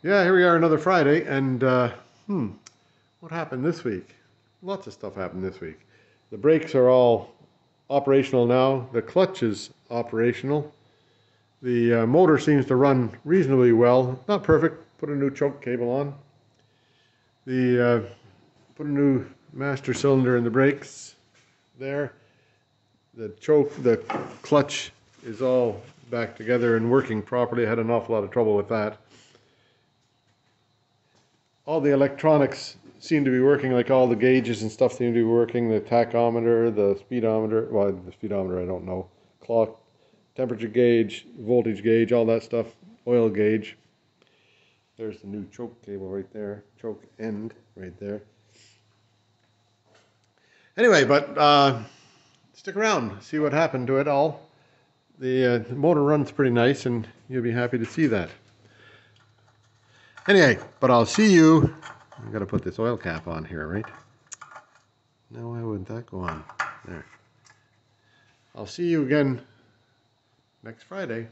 Yeah, here we are another Friday, and what happened this week? Lots of stuff happened this week. The brakes are all operational now. The clutch is operational. The motor seems to run reasonably well. Not perfect. Put a new choke cable on. Put a new master cylinder in the brakes there. The clutch is all back together and working properly. I had an awful lot of trouble with that. All the electronics seem to be working, like all the gauges and stuff seem to be working. The tachometer, the speedometer, well, the speedometer I don't know, clock, temperature gauge, voltage gauge, all that stuff, oil gauge. There's the new choke cable right there, choke end right there. Anyway, but stick around, see what happened to it all. The motor runs pretty nice, and you'll be happy to see that. Anyway, but I'll see you. I've got to put this oil cap on here, right? No, why wouldn't that go on? There. I'll see you again next Friday.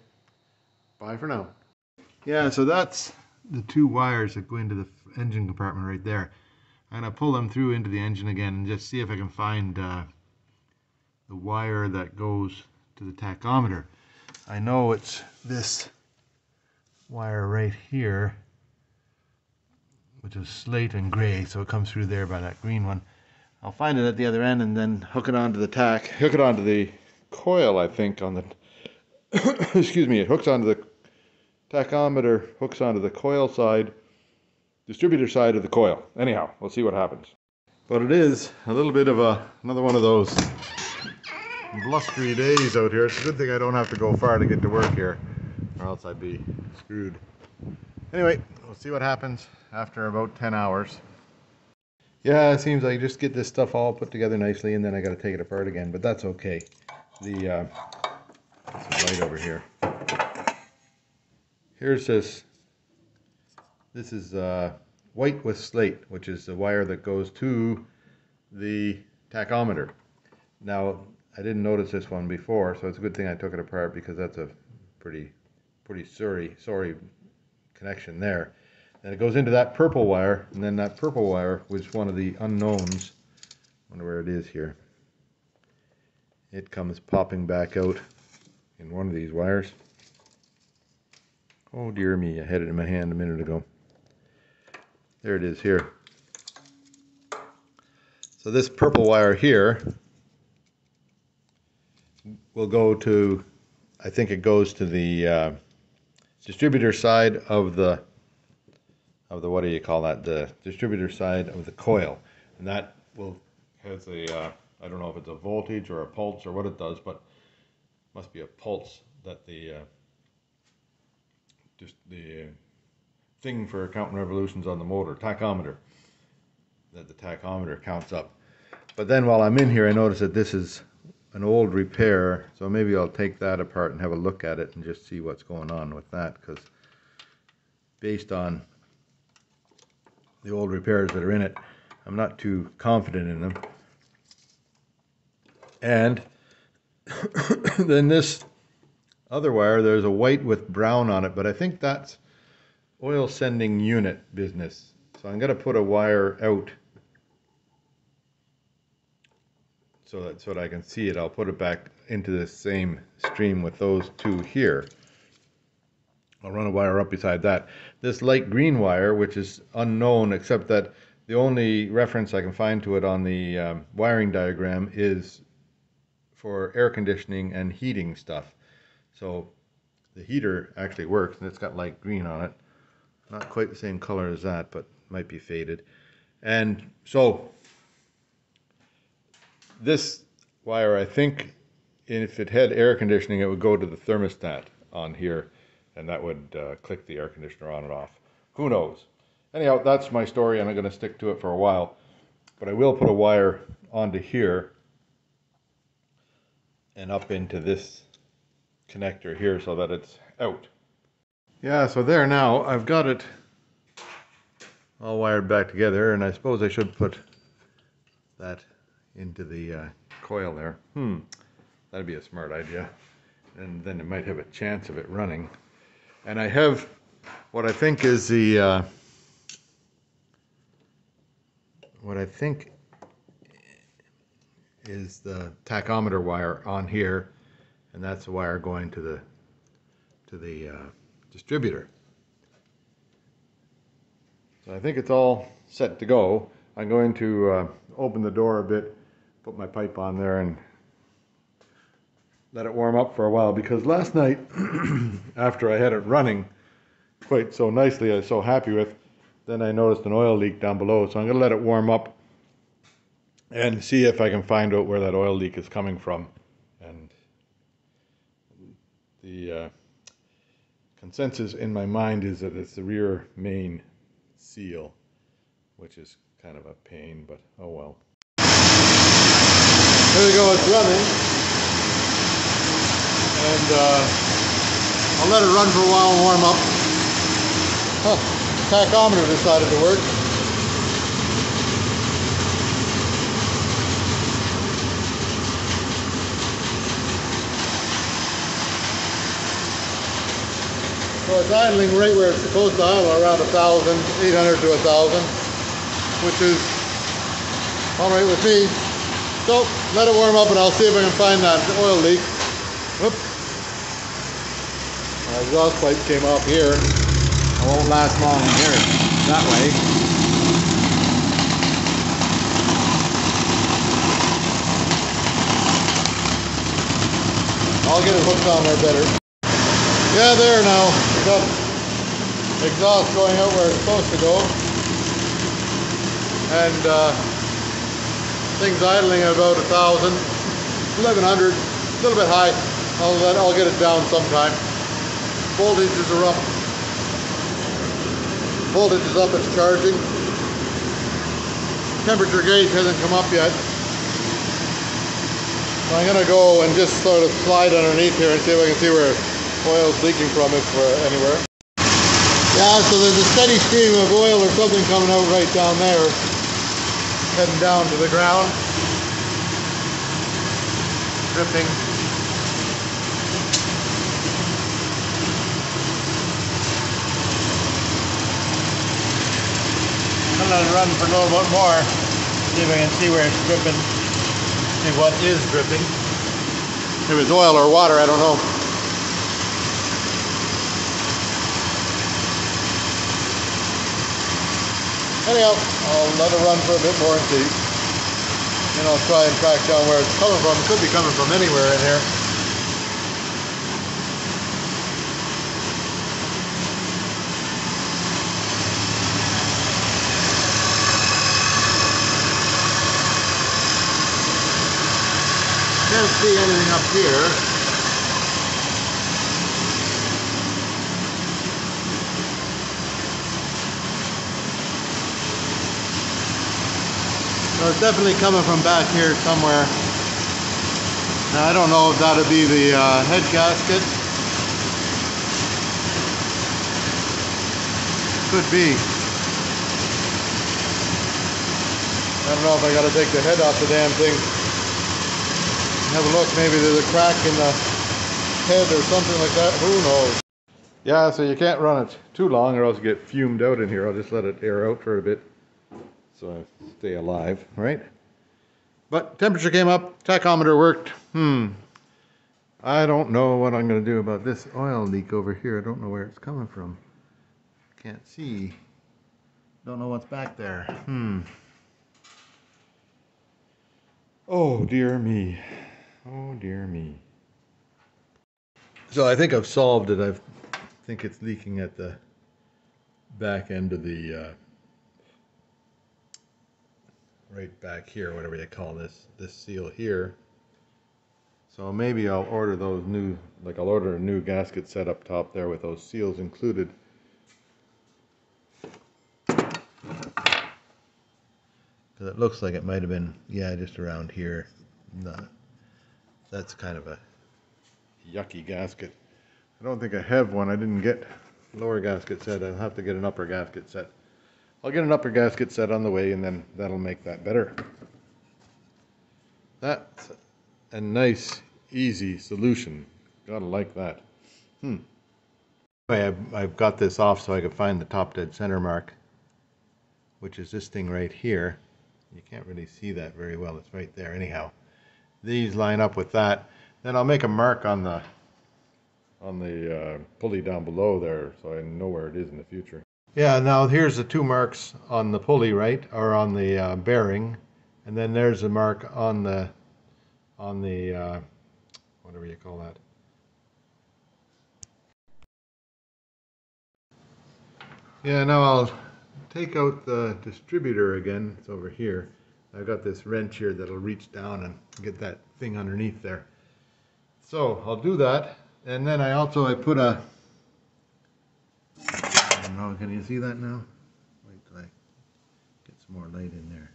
Bye for now. Yeah, so that's the two wires that go into the engine compartment right there. I'm going to pull them through into the engine again and just see if I can find the wire that goes to the tachometer. I know it's this wire right here, which is slate and gray, so it comes through there by that green one. I'll find it at the other end and then hook it onto the coil, I think, on the excuse me, it hooks onto the tachometer, hooks onto the coil side, distributor side of the coil. Anyhow, we'll see what happens. But it is a little bit of another one of those blustery days out here. It's a good thing I don't have to go far to get to work here, or else I'd be screwed. Anyway, we'll see what happens after about 10 hours. Yeah, it seems like just get this stuff all put together nicely, and then I got to take it apart again, but that's okay. There's a light over here. Here's this. This is white with slate, which is the wire that goes to the tachometer. Now, I didn't notice this one before, so it's a good thing I took it apart, because that's a pretty sorry connection there. And it goes into that purple wire, and then that purple wire was one of the unknowns. Wonder where it is here. It comes popping back out in one of these wires. Oh dear me, I had it in my hand a minute ago. There it is here. So this purple wire here will go to, I think it goes to the distributor side of the what do you call that? The distributor side of the coil, and that has a I don't know if it's a voltage or a pulse or what it does, but it must be a pulse that the thing for counting revolutions on the motor, tachometer, that the tachometer counts up. But then while I'm in here, I notice that this is an old repair, so maybe I'll take that apart and have a look at it and just see what's going on with that, because based on the old repairs that are in it, I'm not too confident in them. And then this other wire, there's a white with brown on it, but I think that's oil sending unit business. So I'm going to put a wire out so that I can see it. I'll put it back into the same stream with those two here. I'll run a wire up beside that. This light green wire, which is unknown, except that the only reference I can find to it on the wiring diagram is for air conditioning and heating stuff. So the heater actually works, and it's got light green on it. Not quite the same color as that, but might be faded. And so this wire, I think, if it had air conditioning, it would go to the thermostat on here, and that would click the air conditioner on and off. Who knows? Anyhow, that's my story, and I'm going to stick to it for a while. But I will put a wire onto here and up into this connector here so that it's out. Yeah, so there now, I've got it all wired back together, and I suppose I should put that into the coil there. That'd be a smart idea, and then it might have a chance of it running. And I have what I think is the tachometer wire on here, and that's the wire going to the distributor. So I think it's all set to go. I'm going to open the door a bit, put my pipe on there, and let it warm up for a while, because last night after I had it running quite so nicely, I was so happy with, then I noticed an oil leak down below. So I'm going to let it warm up and see if I can find out where that oil leak is coming from. And the consensus in my mind is that it's the rear main seal, which is kind of a pain, but oh well. There we go, it's running. And I'll let it run for a while and warm up. Huh, the tachometer decided to work. So it's idling right where it's supposed to idle, around 1,800 to 1,000, which is all right with me. So let it warm up and I'll see if I can find that oil leak. Whoop. My exhaust pipe came off here. I won't last long in here that way. I'll get it hooked on there better. Yeah, there now. We got exhaust going out where it's supposed to go. And things idling at about 1,000, 1,100, a little bit high. I'll get it down sometime. Voltages are up. Voltage is up, it's charging. Temperature gauge hasn't come up yet. So I'm going to go and just sort of slide underneath here and see if I can see where oil's leaking from, if anywhere. Yeah, so there's a steady stream of oil or something coming out right down there, heading down to the ground. Dripping. I'm going to run for a little bit more, see if I can see where it's dripping, see what is dripping. If it's oil or water, I don't know. Anyhow, I'll let it run for a bit more and see. Then I'll try and track down where it's coming from. It could be coming from anywhere in here. Can't see anything up here. So it's definitely coming from back here somewhere. Now I don't know if that'll be the head gasket. Could be. I don't know if I gotta take the head off the damn thing. Have a look, maybe there's a crack in the head or something like that, who knows. Yeah, so you can't run it too long or else you get fumed out in here. I'll just let it air out for a bit so I stay alive, right? But temperature came up, tachometer worked. I don't know what I'm going to do about this oil leak over here. I don't know where it's coming from. Can't see. Don't know what's back there. Oh dear me. Oh dear me. So I think I've solved it. I think it's leaking at the back end of the right back here, whatever you call this seal here. So maybe I'll order those new, like I'll order a new gasket set up top there with those seals included. Because it looks like it might have been, yeah, just around here. No, that's kind of a yucky gasket. I don't think I have one. I didn't get lower gasket set. I'll have to get an upper gasket set. I'll get an upper gasket set on the way, and then that'll make that better. That's a nice, easy solution. Gotta like that. I've got this off so I can find the top dead center mark, which is this thing right here. You can't really see that very well. It's right there anyhow. These line up with that. Then I'll make a mark on the pulley down below there so I know where it is in the future. Yeah, now here's the two marks on the pulley, right, or on the bearing, and then there's a mark on the whatever you call that. Yeah, now I'll take out the distributor again. It's over here. I've got this wrench here that'll reach down and get that thing underneath there. So I'll do that, and then I put a, I don't know, can you see that now? Wait till I get some more light in there.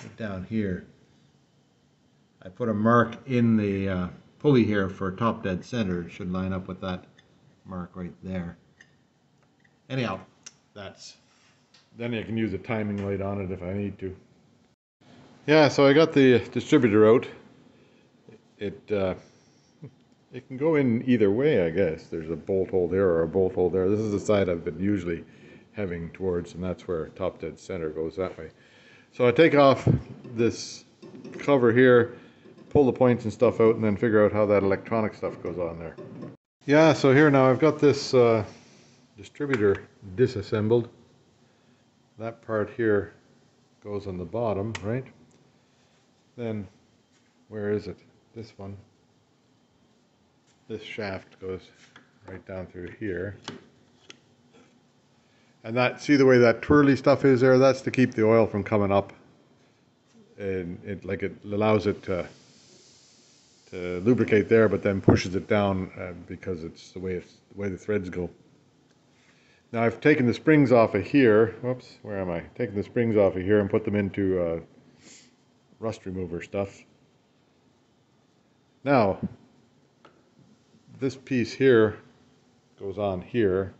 Right down here, I put a mark in the pulley here for top dead center. It should line up with that mark right there. Anyhow, then you can use a timing light on it if I need to. Yeah, so I got the distributor out. It can go in either way, I guess. There's a bolt hole there or a bolt hole there. This is the side I've been usually having towards, and that's where top dead center goes that way. So I take off this cover here, pull the points and stuff out, and then figure out how that electronic stuff goes on there. Yeah, so here now I've got this distributor disassembled. That part here goes on the bottom, right? Then, where is it? This one. This shaft goes right down through here. And that, see the way that twirly stuff is there? That's to keep the oil from coming up. And it allows it to lubricate there, but then pushes it down because it's the way the threads go. Now I've taken the springs off of here. Whoops, where am I? Taken the springs off of here and put them into rust remover stuff. Now, this piece here goes on here.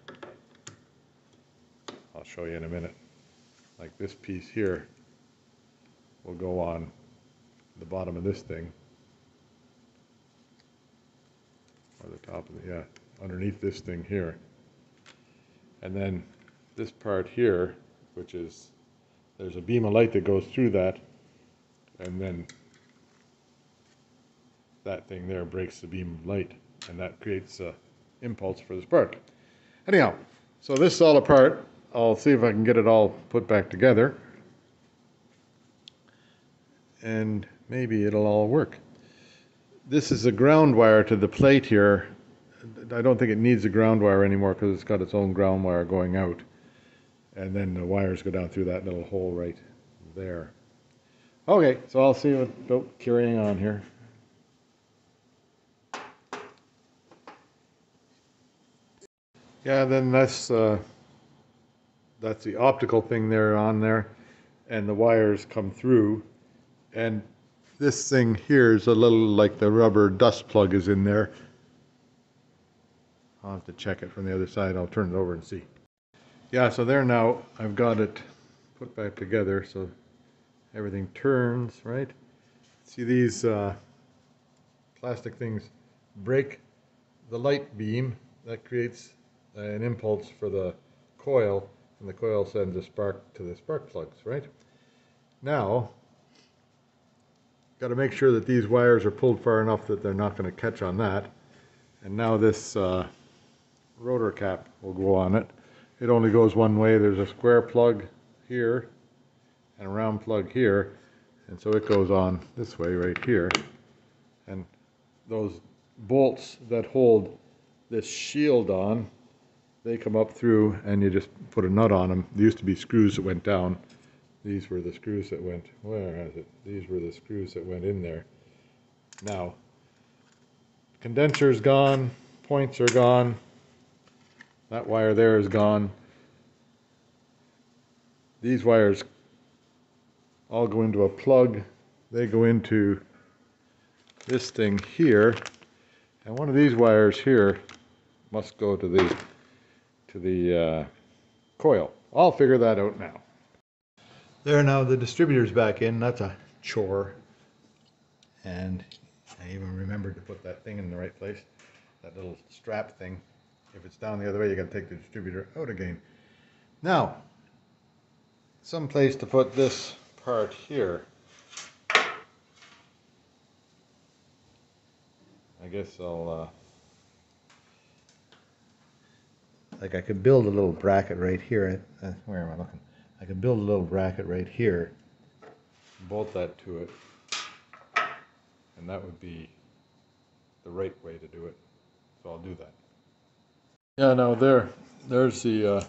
I'll show you in a minute. Like this piece here will go on the bottom of this thing. Or the top of the, underneath this thing here. And then this part here, which is, there's a beam of light that goes through that, and then that thing there breaks the beam of light, and that creates an impulse for the spark. Anyhow, so this is all apart. I'll see if I can get it all put back together, and maybe it'll all work. This is a ground wire to the plate here. I don't think it needs a ground wire anymore because it's got its own ground wire going out. And then the wires go down through that little hole right there. Okay, so I'll see about carrying on here. Yeah, then that's the optical thing there on there. And the wires come through. And this thing here is a little like the rubber dust plug is in there. I'll have to check it from the other side. I'll turn it over and see. Yeah, so there now I've got it put back together so everything turns, right? See these plastic things break the light beam. That creates an impulse for the coil, and the coil sends a spark to the spark plugs, right? Now, got to make sure that these wires are pulled far enough that they're not going to catch on that. And now this rotor cap will go on it. It only goes one way. There's a square plug here and a round plug here, and so it goes on this way right here. And those bolts that hold this shield on, they come up through, and you just put a nut on them. There used to be screws that went down. These were the screws that went, where is it? These were the screws that went in there. Now, condenser's gone, points are gone. That wire there is gone. These wires all go into a plug. They go into this thing here, and one of these wires here must go to the coil. I'll figure that out now. There now, the distributor's back in. That's a chore, and I even remembered to put that thing in the right place. That little strap thing. If it's down the other way, you got to take the distributor out again. Now, some place to put this part here. I guess I'll, like I could build a little bracket right here. Where am I looking? I could build a little bracket right here, bolt that to it, and that would be the right way to do it. So I'll do that. Yeah, now there's the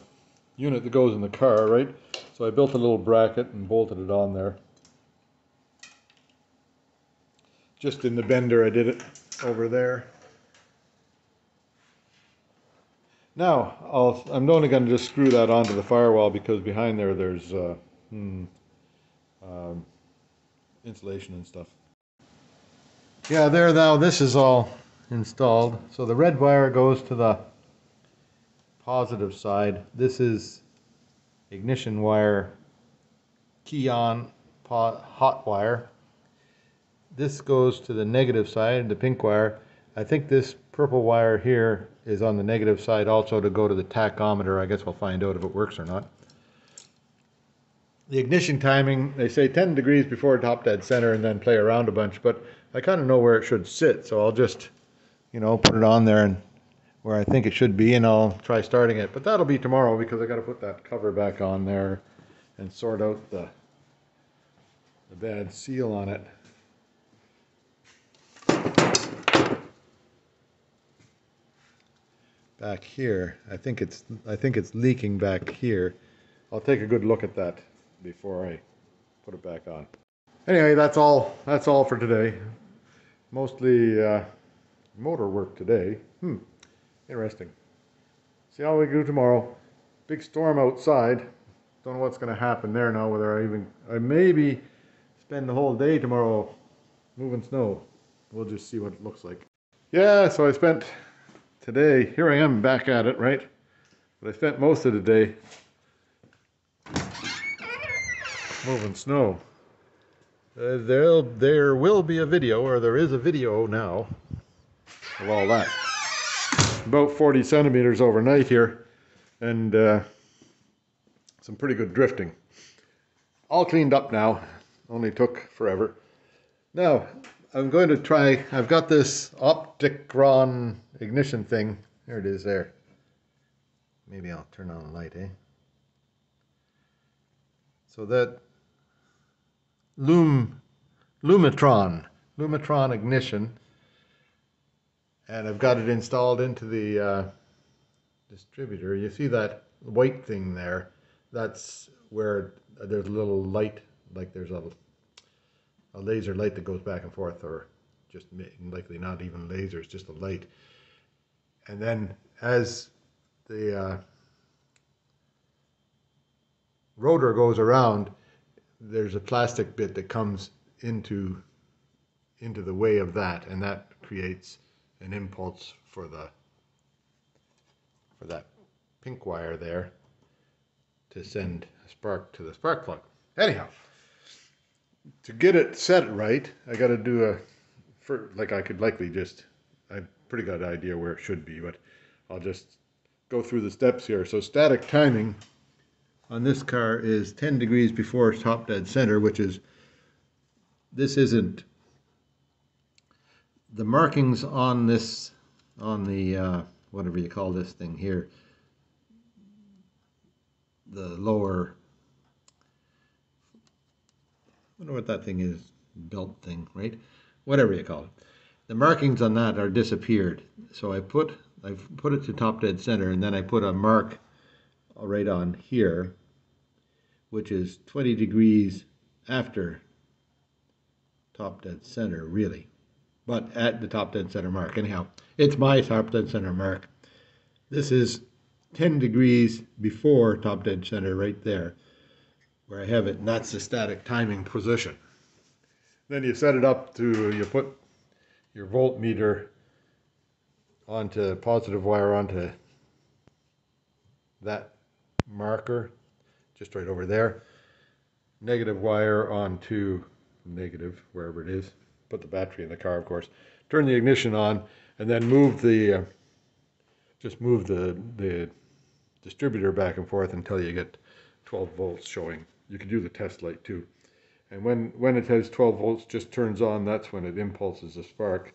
unit that goes in the car, right? So I built a little bracket and bolted it on there. Just in the bender I did it over there. Now I'm only going to just screw that onto the firewall because behind there's insulation and stuff. Yeah, there now this is all installed. So the red wire goes to the positive side. This is ignition wire, key on hot wire. This goes to the negative side, the pink wire. I think this purple wire here is on the negative side also to go to the tachometer. I guess we'll find out if it works or not. The ignition timing, they say 10 degrees before top dead center and then play around a bunch, but I kind of know where it should sit, so I'll just, put it on there and where I think it should be, and I'll try starting it. But that'll be tomorrow because I got to put that cover back on there and sort out the bad seal on it. Back here, I think it's leaking back here. I'll take a good look at that before I put it back on. Anyway, that's all for today. Mostly motor work today. Interesting. See how we do tomorrow. Big storm outside. Don't know what's going to happen there now. Whether I maybe spend the whole day tomorrow moving snow. We'll just see what it looks like. Yeah, so I spent today, here I am back at it, right? But I spent most of the day moving snow. There will be a video, or there is a video now, of all that. About 40 centimeters overnight here, and some pretty good drifting. All cleaned up now, only took forever. Now, I'm going to try, I've got this Opticron ignition thing. There it is there. Maybe I'll turn on the light, eh? So that Lumitron ignition, and I've got it installed into the distributor. You see that white thing there? That's where there's a little light, like there's a laser light that goes back and forth, or just likely not even lasers, just a light. And then as the rotor goes around, there's a plastic bit that comes into the way of that, and that creates an impulse for that pink wire there to send a spark to the spark plug. Anyhow, to get it set right, I got to do I could likely just, I have a pretty good idea where it should be, but I'll just go through the steps here. So static timing on this car is 10 degrees before top dead center, which is, this isn't, the markings on this, on the, whatever you call this thing here, the lower, I wonder what that thing is, belt thing, right? Whatever you call it. The markings on that are disappeared. So I've put it to top dead center, and then I put a mark right on here, which is 20 degrees after top dead center, really. But at the top dead center mark. Anyhow, it's my top dead center mark. This is 10 degrees before top dead center right there, where I have it, and that's the static timing position. Then you set it up to, you put your voltmeter onto positive wire onto that marker, just right over there. Negative wire onto negative, wherever it is. Put the battery in the car, of course. Turn the ignition on, and then move the just move the distributor back and forth until you get 12 volts showing. You can do the test light too. And when it has 12 volts just turns on, that's when it impulses the spark.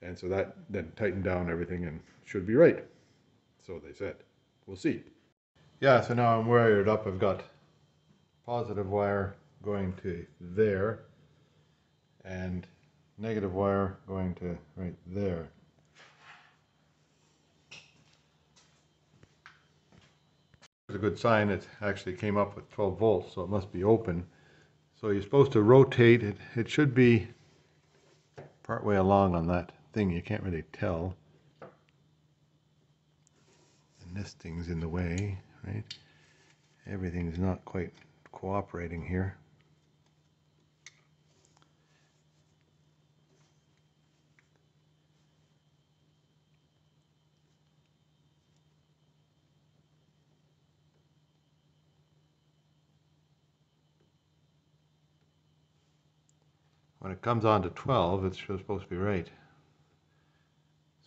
And so that then tightened down everything and should be right. So they said. We'll see. Yeah, so now I'm wired up. I've got positive wire going to there and negative wire going to right there. It's a good sign it actually came up with 12 volts, so it must be open. So you're supposed to rotate it. It should be partway along on that thing. You can't really tell. And this thing's in the way, right? Everything's not quite cooperating here. When it comes on to 12, it's supposed to be right.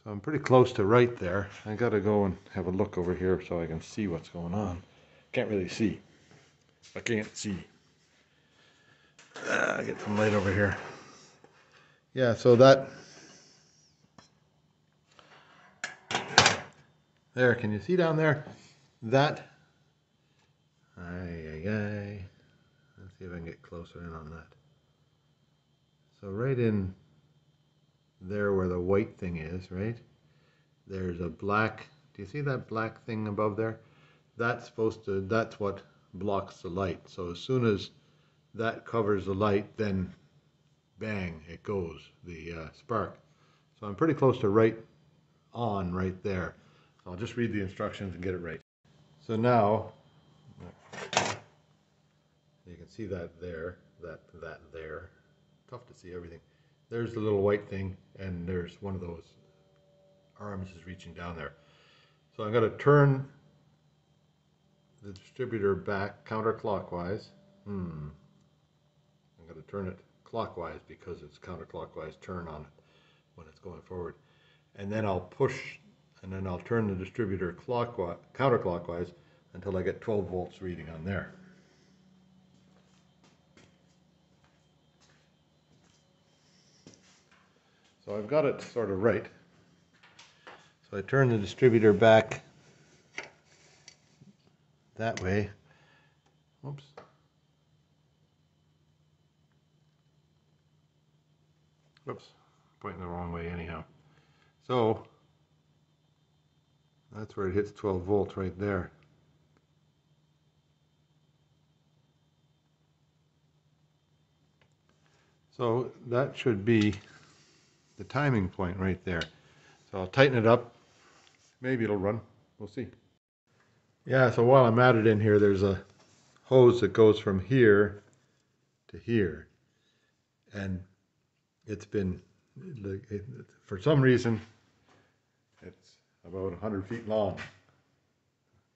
So I'm pretty close to right there. I gotta go and have a look over here so I can see what's going on. Can't really see. I can't see. I get some light over here. Yeah, so that there, can you see down there? That let's see if I can get closer in on that. So right in there where the white thing is, right? There's a black, do you see that black thing above there? That's what blocks the light. So as soon as that covers the light, then bang, it goes, the spark. So I'm pretty close to right there. So I'll just read the instructions and get it right. So now, you can see that there, that there. Tough to see everything. There's the little white thing, and there's one of those arms is reaching down there. So I'm going to turn the distributor back counterclockwise. I'm going to turn it clockwise because it's counterclockwise turn on it when it's going forward. And then I'll push, and then I'll turn the distributor counterclockwise until I get 12 volts reading on there. So I've got it sort of right. So I turn the distributor back that way. Oops. Oops, pointing the wrong way anyhow. So that's where it hits 12 volts right there. So that should be the timing point right there. So I'll tighten it up. Maybe it'll run. We'll see. Yeah, so while I'm at it in here, there's a hose that goes from here to here. And it's been, for some reason, it's about 100 feet long.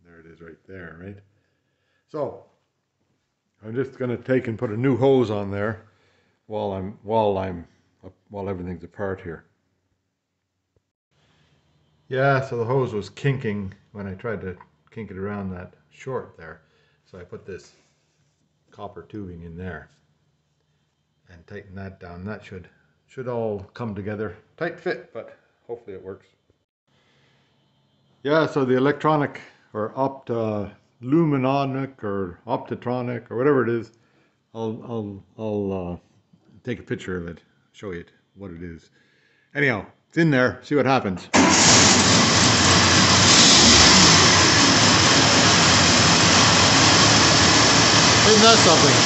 There it is right there, right? So I'm just going to take and put a new hose on there while everything's apart here. Yeah, so the hose was kinking when I tried to kink it around that short there. So I put this copper tubing in there and tighten that down. That should all come together. Tight fit, but hopefully it works. Yeah, so the electronic or luminonic or optotronic or whatever it is, I'll take a picture of it, show you what it is. Anyhow, it's in there, see what happens. Isn't that something?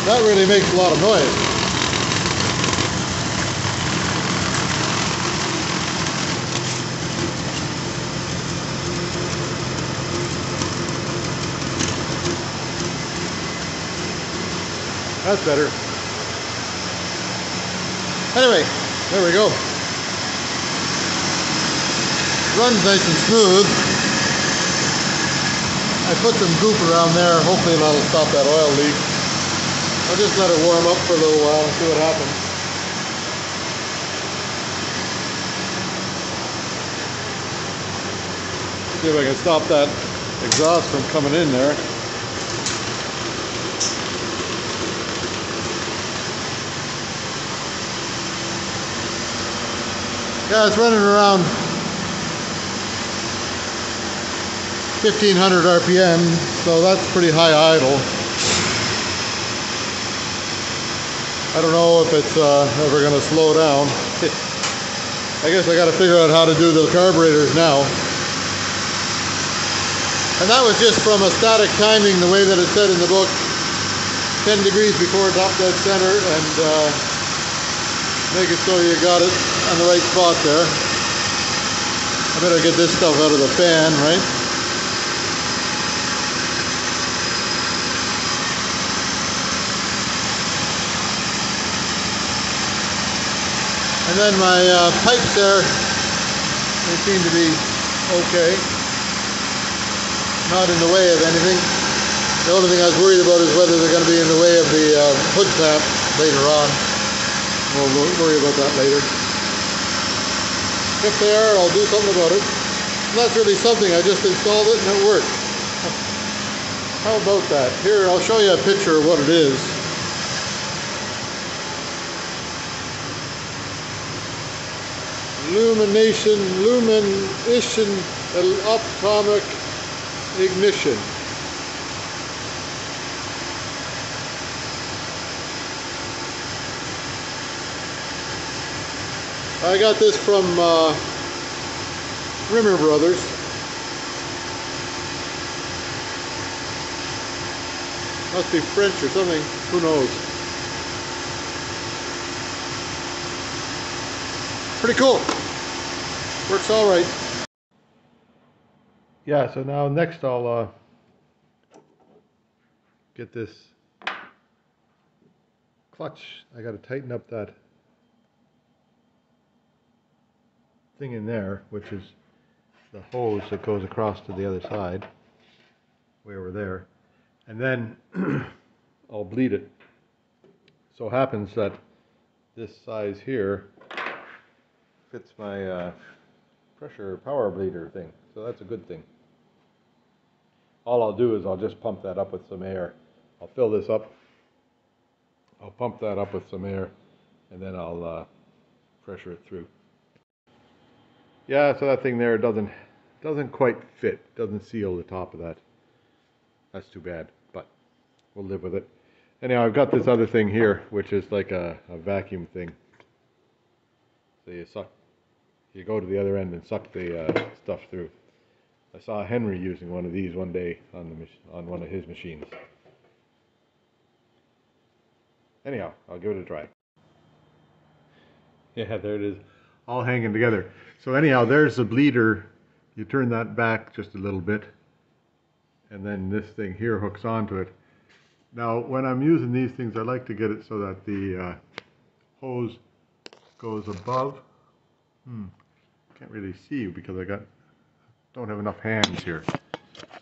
That really makes a lot of noise. That's better. Anyway, there we go. Runs nice and smooth. I put some goop around there. Hopefully that'll stop that oil leak. I'll just let it warm up for a little while and see what happens. See if I can stop that exhaust from coming in there. Yeah, it's running around 1500 RPM, so that's pretty high idle. I don't know if it's ever going to slow down. I guess I got to figure out how to do the carburetors now. And that was just from a static timing, the way that it said in the book, 10 degrees before top dead center, and make it so you got it on the right spot there. I better get this stuff out of the fan, right? And then my pipes there, they seem to be okay. Not in the way of anything. The only thing I was worried about is whether they're going to be in the way of the hood clamp later on. We'll worry about that later. If they are, I'll do something about it. And that's really something. I just installed it and it worked. How about that? Here, I'll show you a picture of what it is. Lumination atomic ignition. I got this from Rimmer Brothers. Must be French or something, who knows. Pretty cool. Works all right. Yeah, so now next I'll get this clutch. I got to tighten up that thing in there, which is the hose that goes across to the other side, way over there, and then I'll bleed it. So happens that this size here fits my pressure power bleeder thing, so that's a good thing. All I'll do is I'll just pump that up with some air. I'll fill this up, I'll pump that up with some air, and then I'll pressure it through. Yeah, so that thing there doesn't quite fit, doesn't seal the top of that. That's too bad, but we'll live with it. Anyhow, I've got this other thing here, which is like a vacuum thing. So you go to the other end and suck the stuff through. I saw Henry using one of these one day on one of his machines. Anyhow, I'll give it a try. Yeah, there it is, all hanging together. So anyhow, there's the bleeder. You turn that back just a little bit, and then this thing here hooks onto it. Now, when I'm using these things, I like to get it so that the hose goes above. Can't really see because I don't have enough hands here.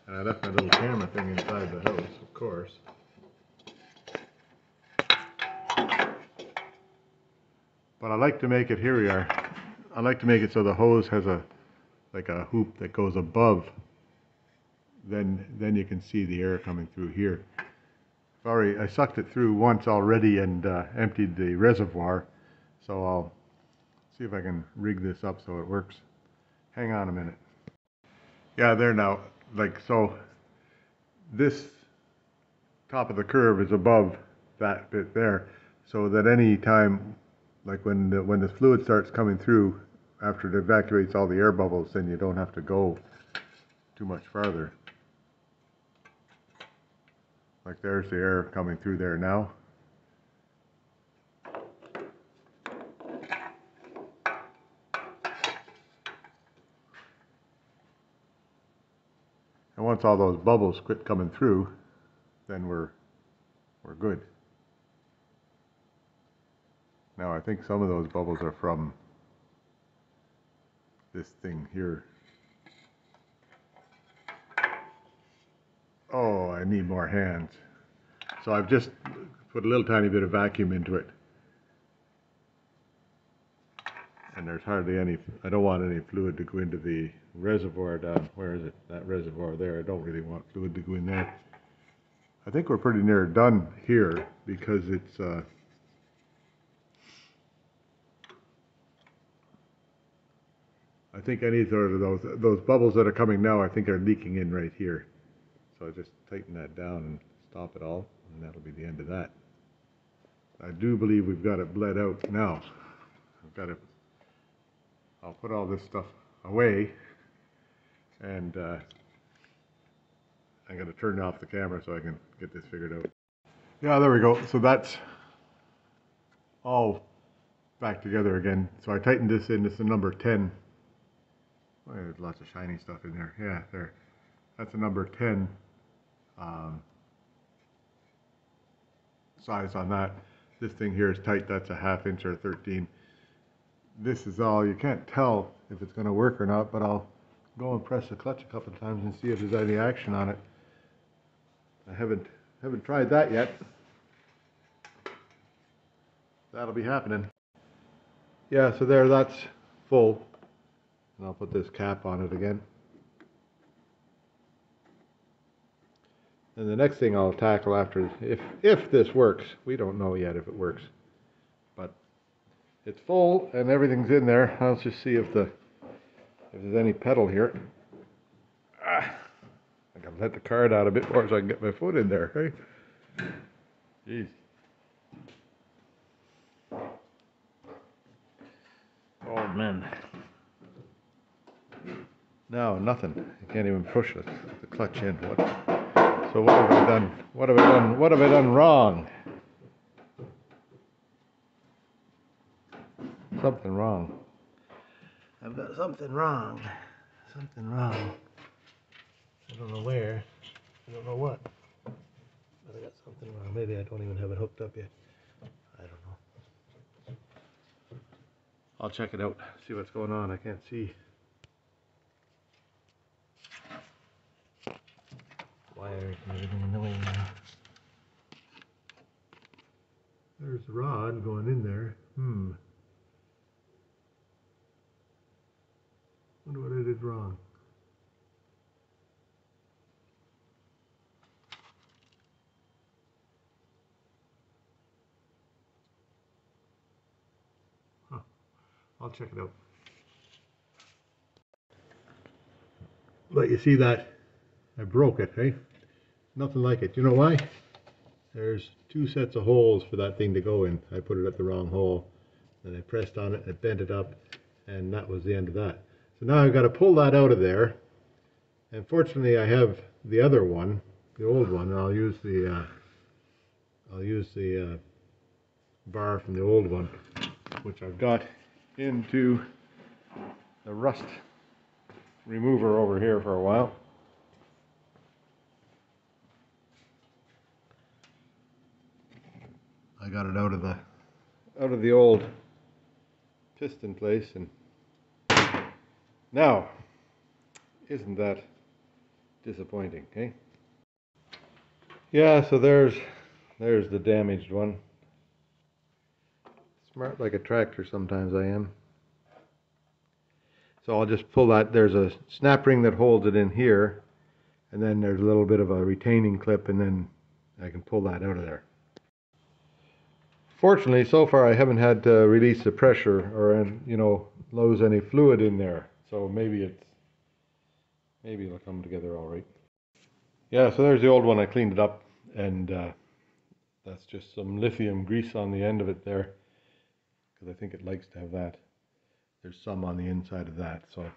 And I left my little camera thing inside the house, of course. But I like to make it, here we are, I like to make it so the hose has like a hoop that goes above. Then you can see the air coming through here. I sucked it through once already and emptied the reservoir. So I'll see if I can rig this up so it works. Hang on a minute. Yeah, there now. Like so, this top of the curve is above that bit there, so that any time, like when the fluid starts coming through, after it evacuates all the air bubbles, then you don't have to go too much farther. Like there's the air coming through there now. And once all those bubbles quit coming through, then we're good. Now I think some of those bubbles are from this thing here. Oh, I need more hands. So I've just put a little tiny bit of vacuum into it. And there's hardly any, I don't want any fluid to go into the reservoir down, where is it? That reservoir there, I don't really want fluid to go in there. I think we're pretty near done here because it's, I think any sort of those bubbles that are coming now, I think are leaking in right here. So I just tighten that down and stop it all, and that'll be the end of that. I do believe we've got it bled out now. I've got it. I'll put all this stuff away, and I'm going to turn off the camera so I can get this figured out. Yeah, there we go. So that's all back together again. So I tightened this in. This is a number 10. Oh, there's lots of shiny stuff in there. Yeah, there. That's a number 10 size on that. This thing here is tight. That's a 1/2 inch or 13. This is all. You can't tell if it's going to work or not, but I'll go and press the clutch a couple of times and see if there's any action on it. I haven't tried that yet. That'll be happening. Yeah, so there, that's full. And I'll put this cap on it again. And the next thing I'll tackle after, if this works, we don't know yet if it works, but it's full and everything's in there. I'll just see if there's any pedal here. I gotta let the card out a bit more so I can get my foot in there, right? Jeez. Oh man. No, nothing. You can't even push the clutch in. So what have I done? What have I done? What have I done wrong? Something wrong. I've got something wrong. Something wrong. I don't know where. I don't know what. But I got something wrong. Maybe I don't even have it hooked up yet. I don't know. I'll check it out. See what's going on. I can't see. Wires and everything annoying now. There's the rod going in there. Wonder what I did wrong. Huh. I'll check it out. But you see that? I broke it, hey? Nothing like it. You know why? There's 2 sets of holes for that thing to go in. I put it at the wrong hole. Then I pressed on it, I bent it up, and that was the end of that. So now I've got to pull that out of there. And fortunately I have the other one, the old one, and I'll use the bar from the old one, which I've got into the rust remover over here for a while. I got it out of the old piston place, and now isn't that disappointing, eh? Yeah, so there's the damaged one. Smart like a tractor sometimes I am. So I'll just pull that. There's a snap ring that holds it in here, and then there's a little bit of a retaining clip, and then I can pull that out of there. Fortunately, so far I haven't had to release the pressure or, you know, lose any fluid in there. So maybe it'll come together all right. Yeah, so there's the old one. I cleaned it up, and that's just some lithium grease on the end of it there, because I think it likes to have that. There's some on the inside of that. So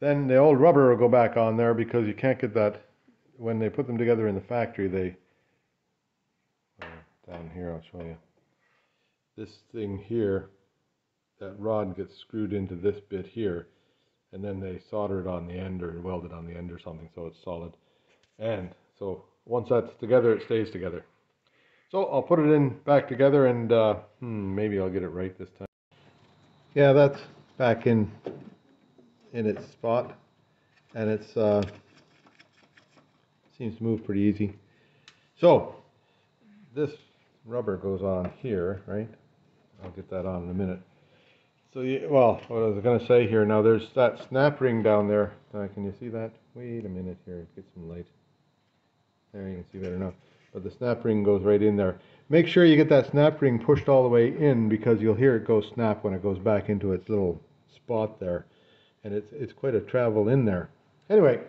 then the old rubber will go back on there, because you can't get that when they put them together in the factory. They down here, I'll show you. This thing here, that rod gets screwed into this bit here, and then they solder it on the end or weld it on the end or something so it's solid. And so once that's together, it stays together. So I'll put it back together, and maybe I'll get it right this time. Yeah, that's back in its spot, and it's seems to move pretty easy. So this rubber goes on here, right? I'll get that on in a minute. So, well, what I was going to say here, now there's that snap ring down there. Can you see that? Wait a minute here, get some light. There, you can see better now. But the snap ring goes right in there. Make sure you get that snap ring pushed all the way in, because you'll hear it go snap when it goes back into its little spot there. And it's quite a travel in there. Anyway,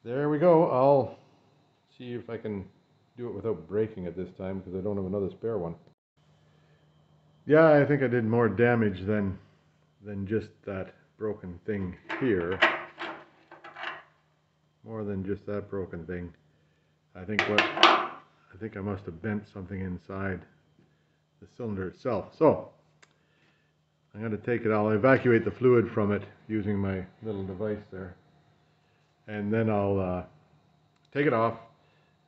there we go. I'll see if I can do it without breaking it this time, because I don't have another spare one. Yeah, I think I did more damage than just that broken thing here. More than just that broken thing. I think I must have bent something inside the cylinder itself. So I'm going to take it. I'll evacuate the fluid from it using my little device there, and then I'll take it off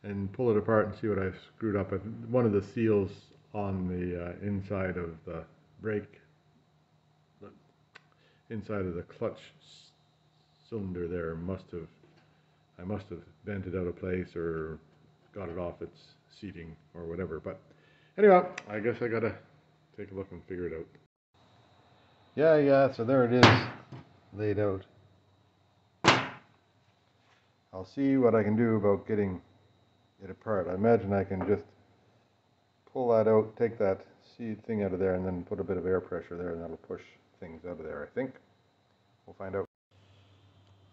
and pull it apart and see what I've screwed up. One of the seals on the inside of the brake, inside of the clutch cylinder there, I must have bent it out of place or got it off its seating or whatever. But anyway, I guess I gotta take a look and figure it out. Yeah, so there it is, laid out. I'll see what I can do about getting it apart. I imagine I can just pull that out, take that seed thing out of there, and then put a bit of air pressure there, and that'll push things out of there, I think. We'll find out.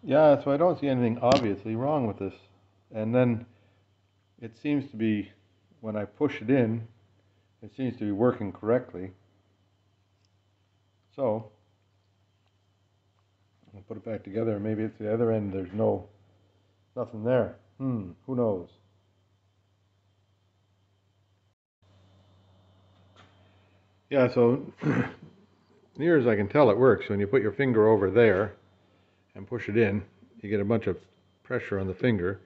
Yeah, so I don't see anything obviously wrong with this. And then it seems to be, when I push it in, it seems to be working correctly. So I'll put it back together. Maybe it's the other end, there's nothing there. Who knows? Yeah, so near as I can tell, it works. When you put your finger over there and push it in, you get a bunch of pressure on the finger.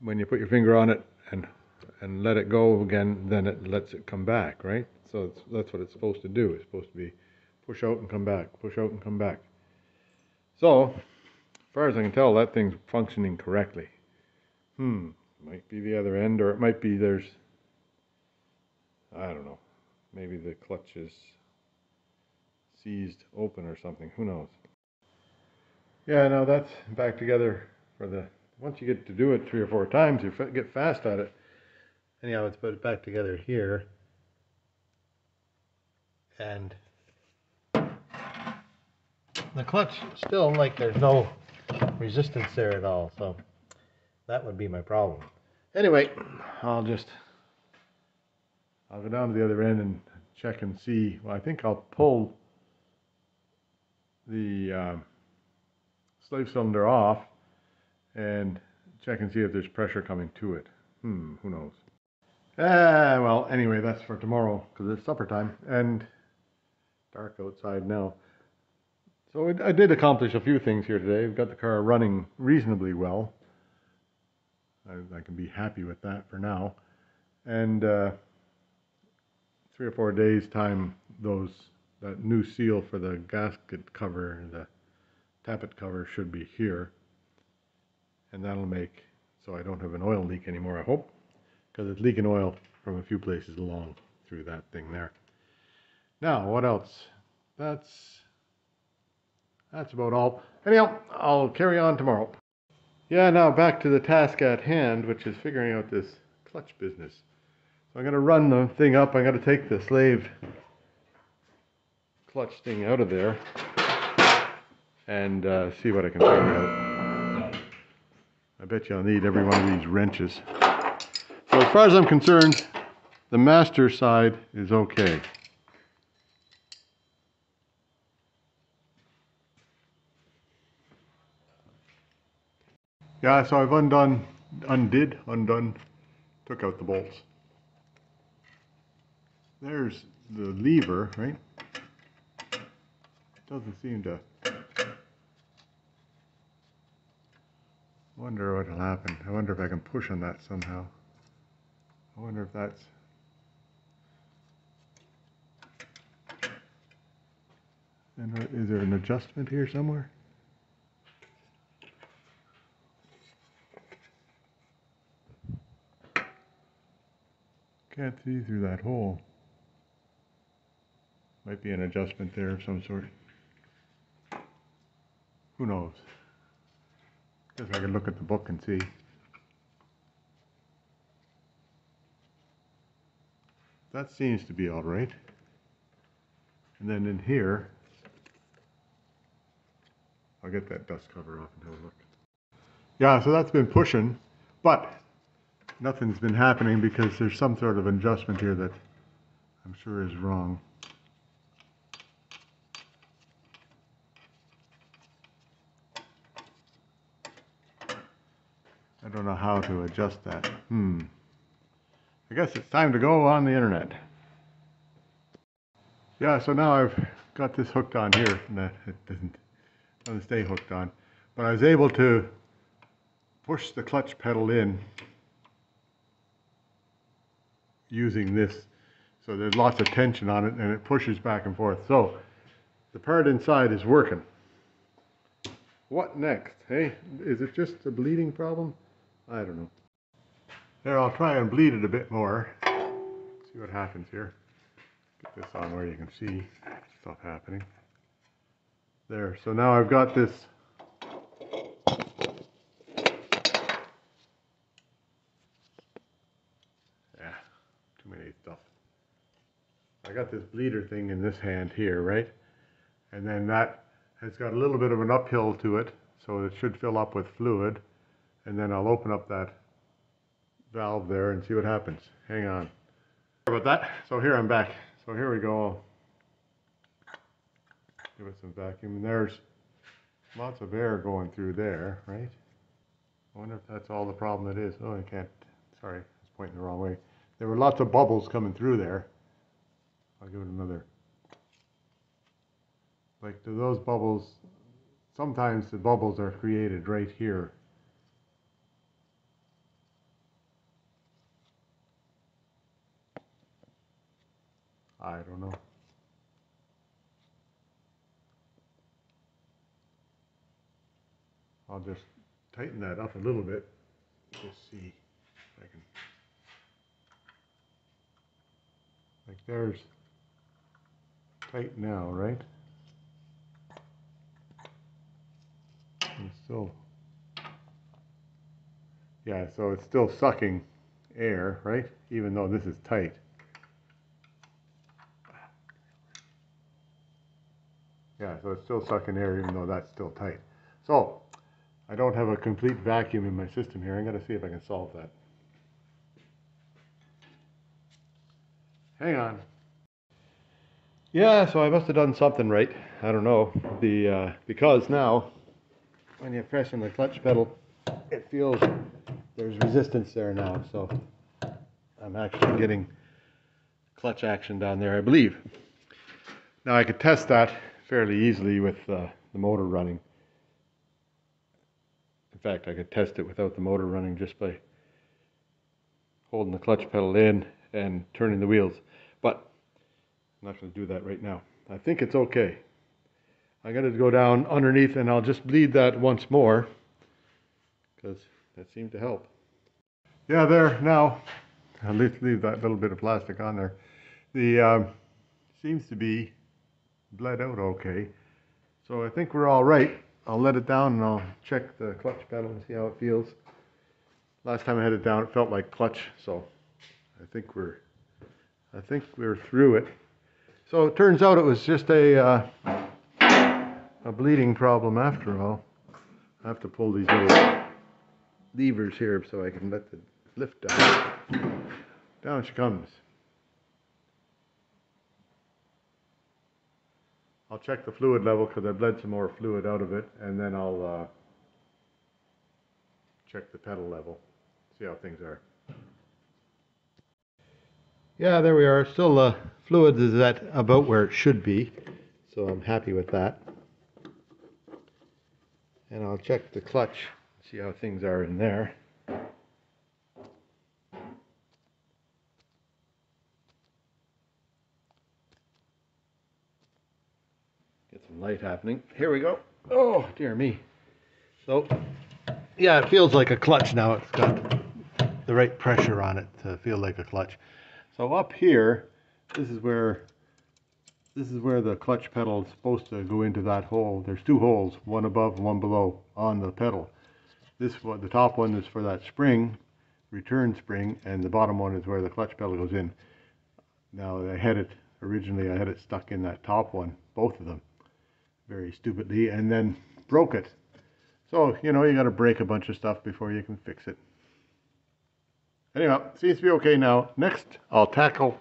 When you put your finger on it and let it go again, then it lets it come back, right? So that's what it's supposed to do. It's supposed to be push out and come back, push out and come back. So, as far as I can tell, that thing's functioning correctly. Might be the other end, or it might be I don't know, maybe the clutch is seized open or something, who knows. Yeah, no, that's back together once you get to do it 3 or 4 times, you get fast at it. Anyhow, let's put it back together here. And the clutch still, like, there's no resistance there at all, so that would be my problem. Anyway, I'll go down to the other end and check and see. Well, I think I'll pull the slave cylinder off and check and see if there's pressure coming to it. Who knows? Well, anyway, that's for tomorrow, because it's supper time and dark outside now. So I did accomplish a few things here today. We've got the car running reasonably well. I can be happy with that for now. And 3 or 4 days time, that new seal for the gasket cover, the tappet cover, should be here. And that'll make so I don't have an oil leak anymore, I hope, because it's leaking oil from a few places along through that thing there. Now, what else? That's about all. Anyhow, I'll carry on tomorrow. Yeah, now back to the task at hand, which is figuring out this clutch business. So I'm going to run the thing up. I'm going to take the slave clutch thing out of there and see what I can figure out. I bet you I'll need every one of these wrenches. So as far as I'm concerned, the master side is okay. Yeah, so I've undone, took out the bolts. There's the lever, right? Doesn't seem to. Wonder what will happen. I wonder if I can push on that somehow. I wonder if that's. And is there an adjustment here somewhere? Can't see through that hole. Might be an adjustment there of some sort. Who knows? Guess I could look at the book and see. That seems to be all right. And then in here, I'll get that dust cover off and have a look. Yeah, so that's been pushing, but nothing's been happening because there's some sort of adjustment here that I'm sure is wrong. I don't know how to adjust that. I guess it's time to go on the internet. Yeah, so now I've got this hooked on here. No, it doesn't stay hooked on. But I was able to push the clutch pedal in using this. So there's lots of tension on it and it pushes back and forth. So the part inside is working. What next? Hey, is it just a bleeding problem? I don't know. There, I'll try and bleed it a bit more. See what happens here. Get this on where you can see stuff happening. There, so now I've got this too many stuff. I got this bleeder thing in this hand here, right? And then that has got a little bit of an uphill to it, so it should fill up with fluid. And then I'll open up that valve there and see what happens. Hang on. Sorry about that. So here I'm back. So here we go. Give it some vacuum. And there's lots of air going through there, right? I wonder if that's all the problem it is. Oh, I can't. Sorry, I was pointing the wrong way. There were lots of bubbles coming through there. I'll give it another. Like, do those bubbles, sometimes the bubbles are created right here. I don't know. I'll just tighten that up a little bit. Just see if I can. Like there's tight now, right? And still, yeah, so it's still sucking air, right? Even though this is tight. Yeah, so it's still sucking air even though that's still tight. So I don't have a complete vacuum in my system here. I'm going to see if I can solve that. Hang on. Yeah, so I must have done something right. I don't know. Because now when you press on the clutch pedal, it feels there's resistance there now. So I'm actually getting clutch action down there, I believe. Now I could test that fairly easily with the motor running. In fact, I could test it without the motor running just by holding the clutch pedal in and turning the wheels. But I'm not going to do that right now. I think it's okay. I'm going to go down underneath and I'll just bleed that once more because that seemed to help. Yeah, there now. I'll leave that little bit of plastic on there. The seems to be bled out okay. So I think we're all right. I'll let it down and I'll check the clutch pedal and see how it feels. Last time I had it down, it felt like clutch, so I think we're through it. So it turns out it was just a bleeding problem after all. I have to pull these little levers here so I can let the lift down. Down she comes. I'll check the fluid level because I bled some more fluid out of it, and then I'll check the pedal level, see how things are. Yeah, there we are. Still, fluid is at about where it should be, so I'm happy with that. And I'll check the clutch, see how things are in there. Get some light happening. Here we go. Oh, dear me. So, yeah, it feels like a clutch now. It's got the right pressure on it to feel like a clutch. So up here, this is where the clutch pedal is supposed to go into that hole. There's two holes, one above and one below on the pedal. This one, the top one is for that spring, return spring, and the bottom one is where the clutch pedal goes in. Now originally I had it stuck in that top one, both of them, very stupidly, and then broke it. So, you know, you got to break a bunch of stuff before you can fix it. Anyway, seems to be okay now. Next, I'll clean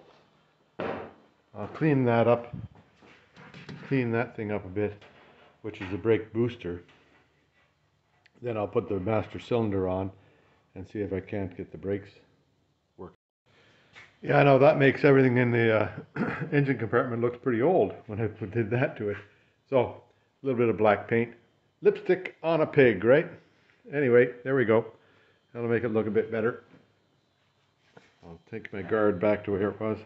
that up, clean that thing up a bit, which is the brake booster. Then I'll put the master cylinder on and see if I can't get the brakes working. Yeah, I know that makes everything in the engine compartment looks pretty old when I did that to it. So, a little bit of black paint. Lipstick on a pig, right? Anyway, there we go. That'll make it look a bit better. I'll take my guard back to where it was.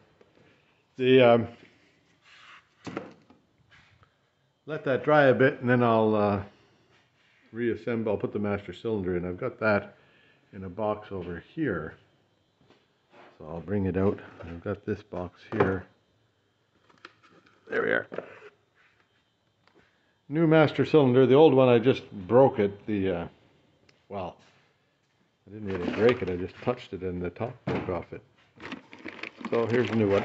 Let that dry a bit, and then I'll reassemble. I'll put the master cylinder in. I've got that in a box over here, so I'll bring it out. I've got this box here. There we are. New master cylinder. The old one, I just broke it. Well, I didn't really break it. I just touched it, and the top broke off it. So here's a new one.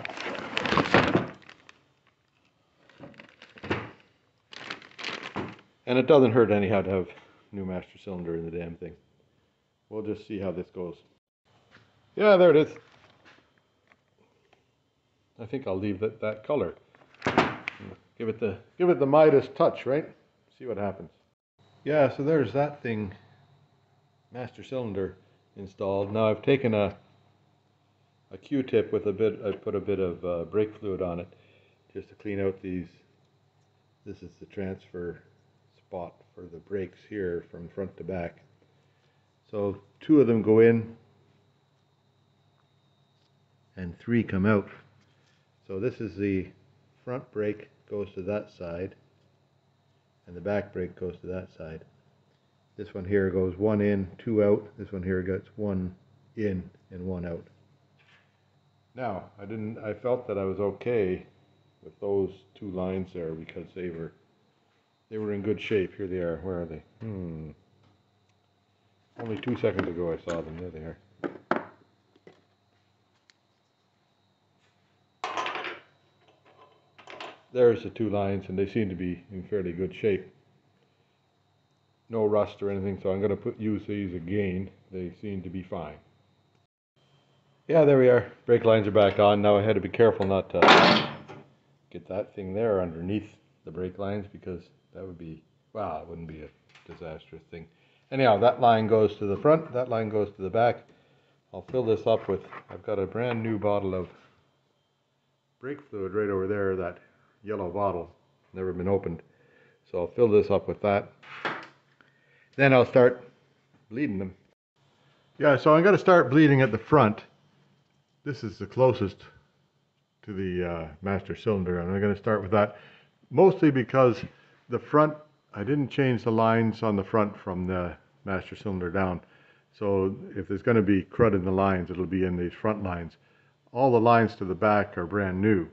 And it doesn't hurt anyhow to have new master cylinder in the damn thing. We'll just see how this goes. Yeah, there it is. I think I'll leave it that color. Give it the Midas touch, right? See what happens. Yeah, so there's that thing, master cylinder installed. Now I've taken a Q-tip with I put a bit of brake fluid on it just to clean out these. This is the transfer spot for the brakes here from front to back. So 2 of them go in and 3 come out. So this is the front brake goes to that side and the back brake goes to that side. This one here goes 1 in, 2 out. This one here gets 1 in and 1 out. Now, I felt that I was okay with those 2 lines there because they were in good shape. Here they are. Where are they? Only 2 seconds ago I saw them. There they are. There's the 2 lines, and they seem to be in fairly good shape. No rust or anything, so I'm going to use these again. They seem to be fine. Yeah, there we are. Brake lines are back on. Now I had to be careful not to get that thing there underneath the brake lines because that would be, well, it wouldn't be a disastrous thing. Anyhow, that line goes to the front, that line goes to the back. I'll fill this up with, I've got a brand new bottle of brake fluid right over there, that yellow bottle, never been opened. So I'll fill this up with that. Then I'll start bleeding them. Yeah, so I'm going to start bleeding at the front. This is the closest to the master cylinder, and I'm going to start with that. Mostly because the front, I didn't change the lines on the front from the master cylinder down. So if there's going to be crud in the lines, it'll be in these front lines. All the lines to the back are brand new,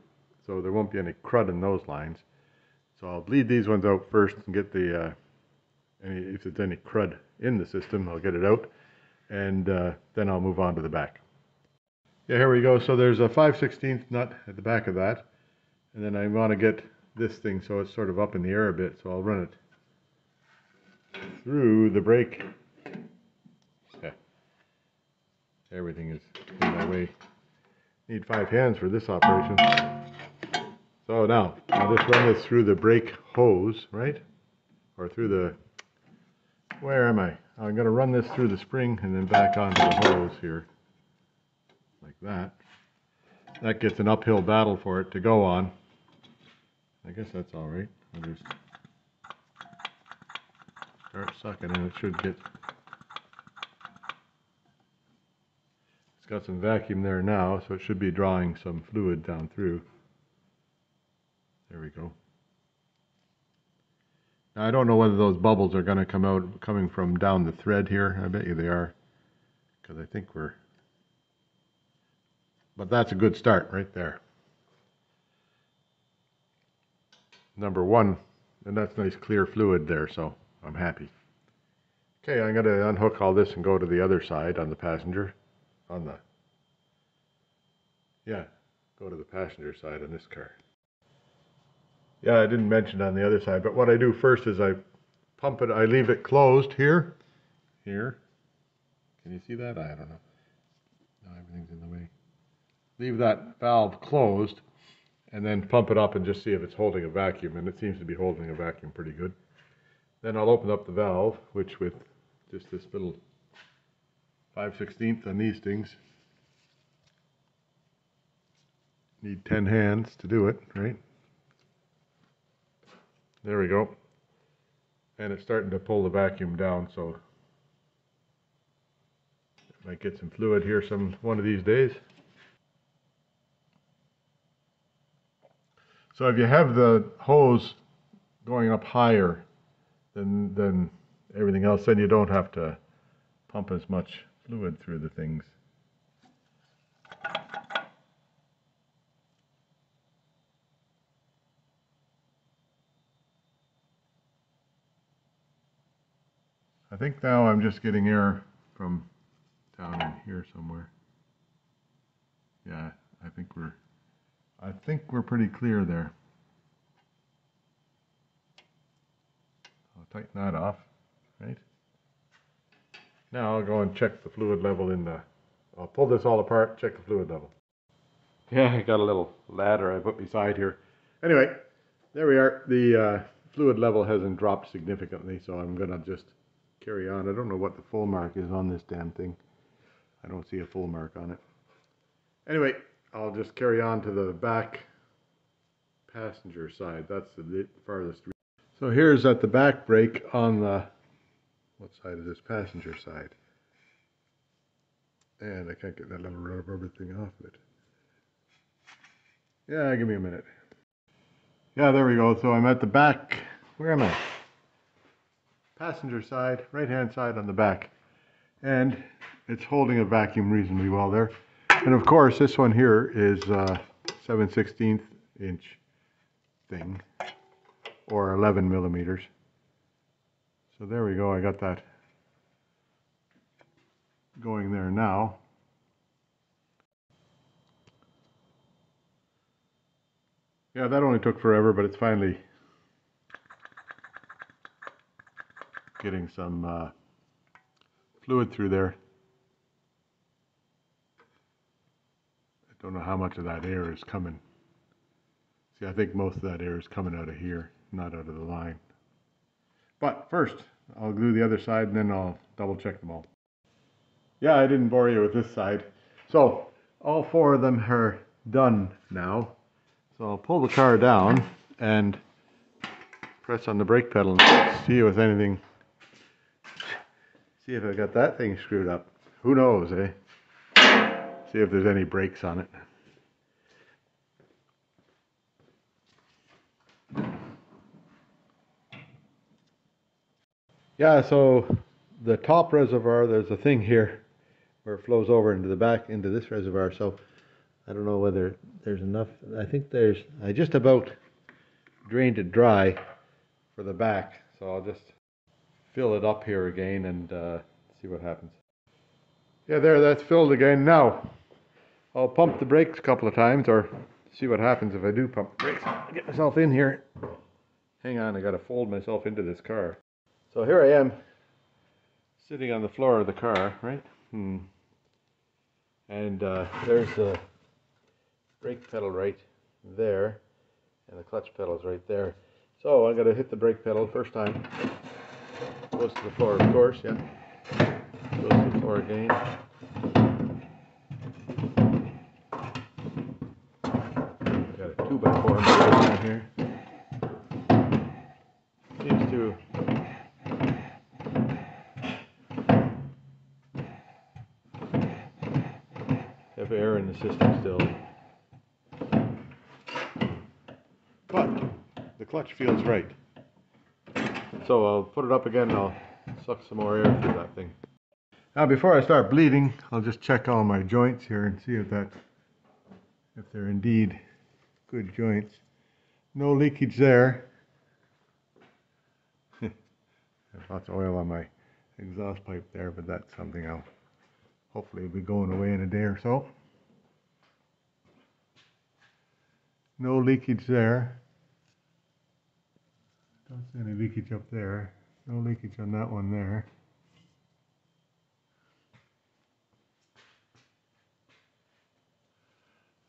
so there won't be any crud in those lines. So I'll bleed these ones out first and get the if there's any crud in the system, I'll get it out, and then I'll move on to the back. Yeah, here we go. So there's a 5/16 nut at the back of that, and then I want to get this thing so it's sort of up in the air a bit, so I'll run it through the brake. Yeah, everything is in my way. Need 5 hands for this operation. So now I'll just run this through the brake hose, right? Or through the, where am I? I'm going to run this through the spring and then back onto the hose here, like that. That gets an uphill battle for it to go on. I guess that's all right. I'll just start sucking and it should get, it's got some vacuum there now, so it should be drawing some fluid down through. There we go. Now I don't know whether those bubbles are going to come out coming from down the thread here. I bet you they are, because I think we're But that's a good start right there. Number one, and that's nice clear fluid there, so I'm happy. Okay, I'm going to unhook all this and go to the other side on the passenger. Go to the passenger side on this car. Yeah, I didn't mention on the other side, but what I do first is I pump it, I leave it closed here. Here. Can you see that? I don't know. No, everything's in the way. Leave that valve closed and then pump it up and just see if it's holding a vacuum, and it seems to be holding a vacuum pretty good. Then I'll open up the valve, which with just this little 5/16 on these things, need 10 hands to do it, right? There we go. And it's starting to pull the vacuum down, so might get some fluid here one of these days. So if you have the hose going up higher than everything else, then you don't have to pump as much fluid through the things. I think now I'm just getting air from down in here somewhere. Yeah, I think we're pretty clear there. I'll tighten that off, right? Now I'll go and check the fluid level I'll pull this all apart, check the fluid level. Yeah, I got a little ladder I put beside here. Anyway, there we are. The fluid level hasn't dropped significantly, so I'm gonna just carry on. I don't know what the full mark is on this damn thing. I don't see a full mark on it. Anyway, I'll just carry on to the back passenger side. That's the farthest. So here's at the back brake on the, what side is this? Passenger side. And I can't get that little rubber thing off of it. Yeah, give me a minute. Yeah, there we go. So I'm at the back. Where am I? Passenger side, right-hand side on the back. And it's holding a vacuum reasonably well there. And of course, this one here is 7/16 inch thing, or 11 millimeters. So there we go. I got that going there now. Yeah, that only took forever, but it's finally getting some fluid through there. I don't know how much of that air is coming. See, I think most of that air is coming out of here, not out of the line. But first, I'll glue the other side and then I'll double check them all. Yeah, I didn't bore you with this side. So, all four of them are done now. So I'll pull the car down and press on the brake pedal and see if anything. See if I got that thing screwed up. Who knows, eh? See if there's any brakes on it. Yeah, so the top reservoir, there's a thing here where it flows over into the back into this reservoir. So I don't know whether there's enough. I think I just about drained it dry for the back. So I'll just fill it up here again and see what happens. Yeah, there, that's filled again. Now, I'll pump the brakes a couple of times or see what happens if I do pump the brakes. I'll get myself in here. Hang on, I gotta fold myself into this car. So here I am, sitting on the floor of the car, right? And there's the brake pedal right there, and the clutch pedal's right there. So I gotta hit the brake pedal first time. Goes to the floor, of course, yeah. Goes to the floor again. I got a 2x4 down here. Seems to have air in the system still. But the clutch feels right. So I'll put it up again and I'll suck some more air through that thing. Now before I start bleeding, I'll just check all my joints here and see if that if they're indeed good joints. No leakage there. There's lots of oil on my exhaust pipe there, but that's something I'll hopefully be going away in a day or so. No leakage there. Don't see any leakage up there. No leakage on that one there.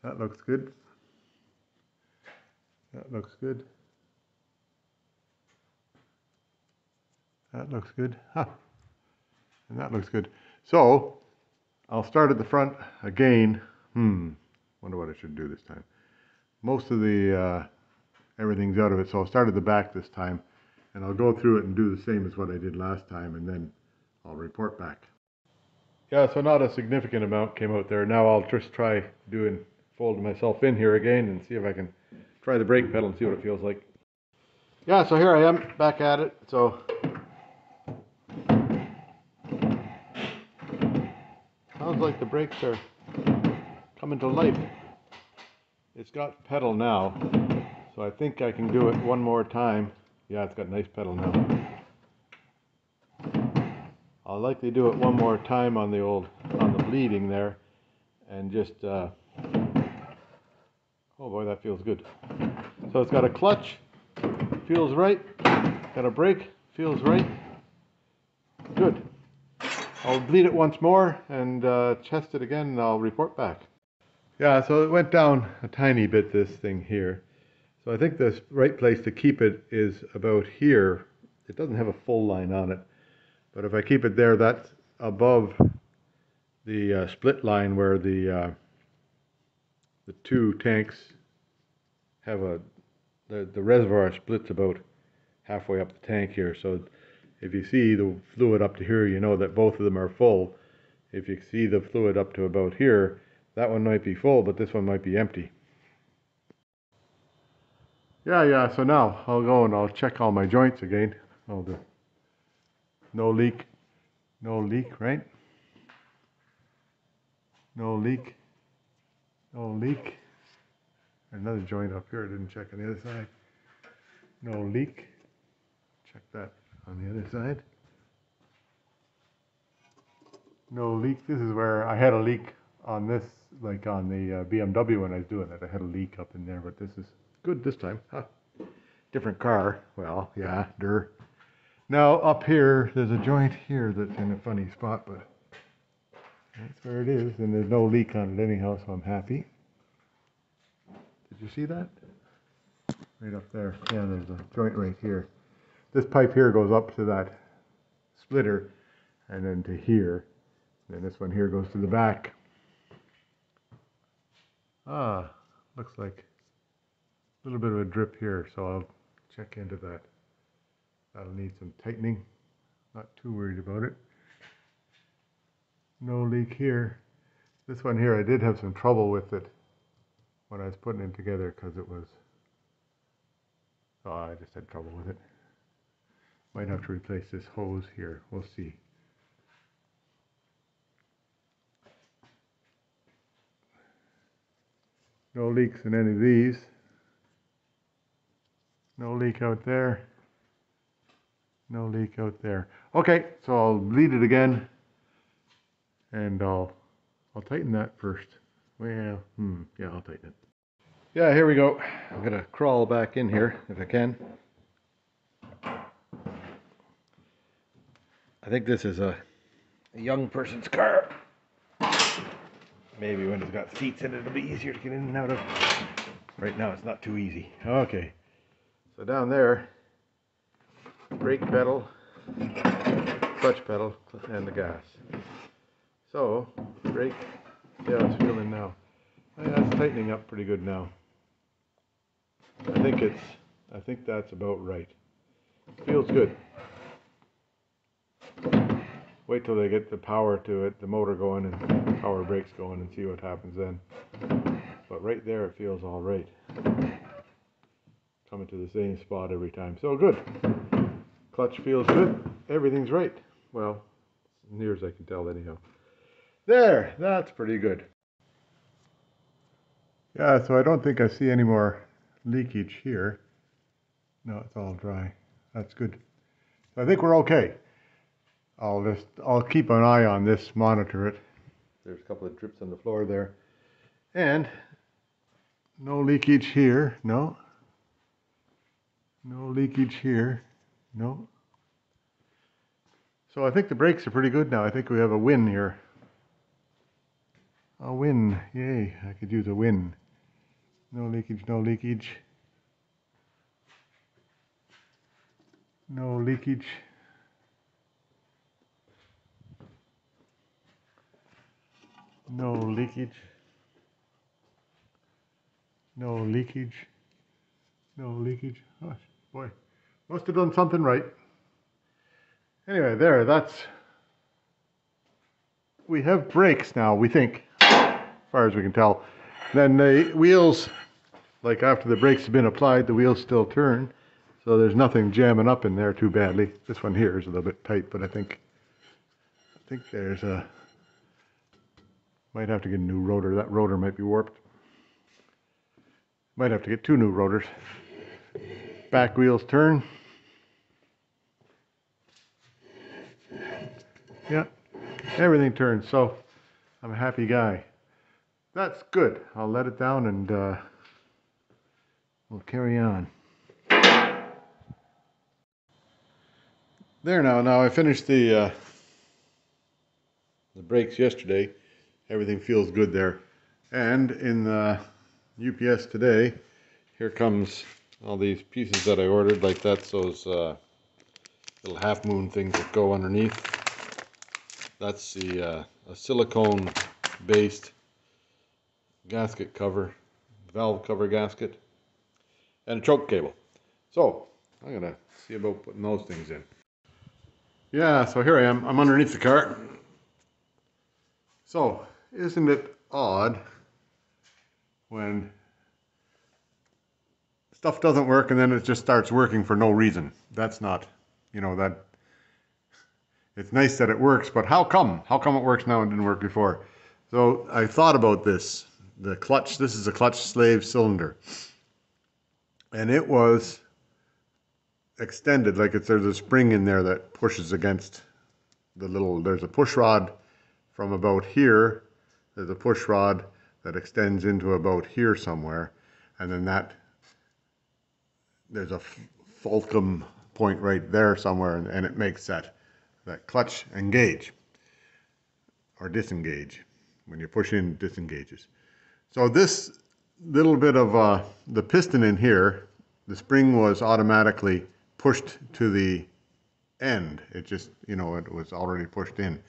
That looks good. That looks good. That looks good. Huh. And that looks good. So, I'll start at the front again. Wonder what I should do this time. Most of the, everything's out of it, so I'll start at the back this time. And I'll go through it and do the same as what I did last time, and then I'll report back. Yeah, so not a significant amount came out there. Now I'll just try folding myself in here again and see if I can try the brake pedal and see what it feels like. Yeah, so here I am back at it. So sounds like the brakes are coming to life. It's got pedal now, so I think I can do it one more time. Yeah, it's got a nice pedal now. I'll likely do it one more time on the bleeding there, and just oh boy, that feels good. So it's got a clutch, feels right. Got a brake, feels right. Good. I'll bleed it once more and test it again, and I'll report back. Yeah, so it went down a tiny bit, this thing here. So I think the right place to keep it is about here. It doesn't have a full line on it, but if I keep it there, that's above the split line where the two tanks have the reservoir splits about halfway up the tank here. So if you see the fluid up to here, you know that both of them are full. If you see the fluid up to about here, that one might be full, but this one might be empty. Yeah, so now I'll go and I'll check all my joints again. I'll do. No leak, right? No leak, no leak. Another joint up here I didn't check on the other side. No leak. Check that on the other side. No leak. This is where I had a leak on this, like on the BMW when I was doing it. I had a leak up in there, but this is good this time. Huh. Different car. Well, yeah, Now up here, there's a joint here that's in a funny spot, but that's where it is, and there's no leak on it anyhow, so I'm happy. Did you see that? Right up there. Yeah, there's a joint right here. This pipe here goes up to that splitter, and then to here. Then this one here goes to the back. Ah, looks like a little bit of a drip here, so I'll check into that. That'll need some tightening. Not too worried about it. No leak here. This one here, I did have some trouble with it when I was putting it together because it was, oh, I just had trouble with it. Might have to replace this hose here. We'll see. No leaks in any of these. No leak out there. No leak out there. Okay, so I'll bleed it again, and I'll tighten that first. Well, yeah, I'll tighten it. Yeah, here we go. I'm gonna crawl back in here if I can. I think this is a young person's car. Maybe when it's got seats in it, it'll be easier to get in and out of. Right now, it's not too easy. Okay, so down there, brake pedal, clutch pedal, and the gas. So, brake, yeah, it's feeling now. Yeah, it's tightening up pretty good now. I think that's about right. Feels good. Wait till they get the power to it, the motor going and power brakes going, and see what happens then. But right there it feels all right. Coming to the same spot every time. So good. Clutch feels good. Everything's right. Well, as near as I can tell anyhow. There, that's pretty good. Yeah, so I don't think I see any more leakage here. No, it's all dry. That's good. So I think we're okay. I'll keep an eye on this, monitor it. There's a couple of drips on the floor there. And no leakage here, no. No leakage here, no. So I think the brakes are pretty good now. I think we have a win here. A win, yay, I could use a win. No leakage, no leakage. No leakage. No leakage. No leakage. No leakage. Oh, boy, must have done something right. Anyway, we have brakes now, we think, as far as we can tell. Then the wheels, like after the brakes have been applied, the wheels still turn. So there's nothing jamming up in there too badly. This one here is a little bit tight, but I think there's a, might have to get a new rotor. That rotor might be warped. Might have to get 2 new rotors. Back wheels turn. Yeah, everything turns, so I'm a happy guy. That's good. I'll let it down and we'll carry on. There now. Now I finished the brakes yesterday. Everything feels good there. And in the UPS today, here comes all these pieces that I ordered. Like that's those little half moon things that go underneath. That's the a silicone based gasket cover, valve cover gasket, and a choke cable. So I'm gonna see about putting those things in. Yeah, so here I am. I'm underneath the car. So isn't it odd when stuff doesn't work and then it just starts working for no reason? That's not, you know, that it's nice that it works, but how come? How come it works now and didn't work before? So I thought about this. The clutch, this is a clutch slave cylinder. And it was extended, like there's a spring in there that pushes against the little, there's a push rod from about here. There's a push rod that extends into about here somewhere. And then there's a fulcrum point right there somewhere, and it makes that clutch engage or disengage. When you push in, it disengages. So this little bit of the piston in here, the spring was automatically pushed to the end. It just, you know, it was already pushed in.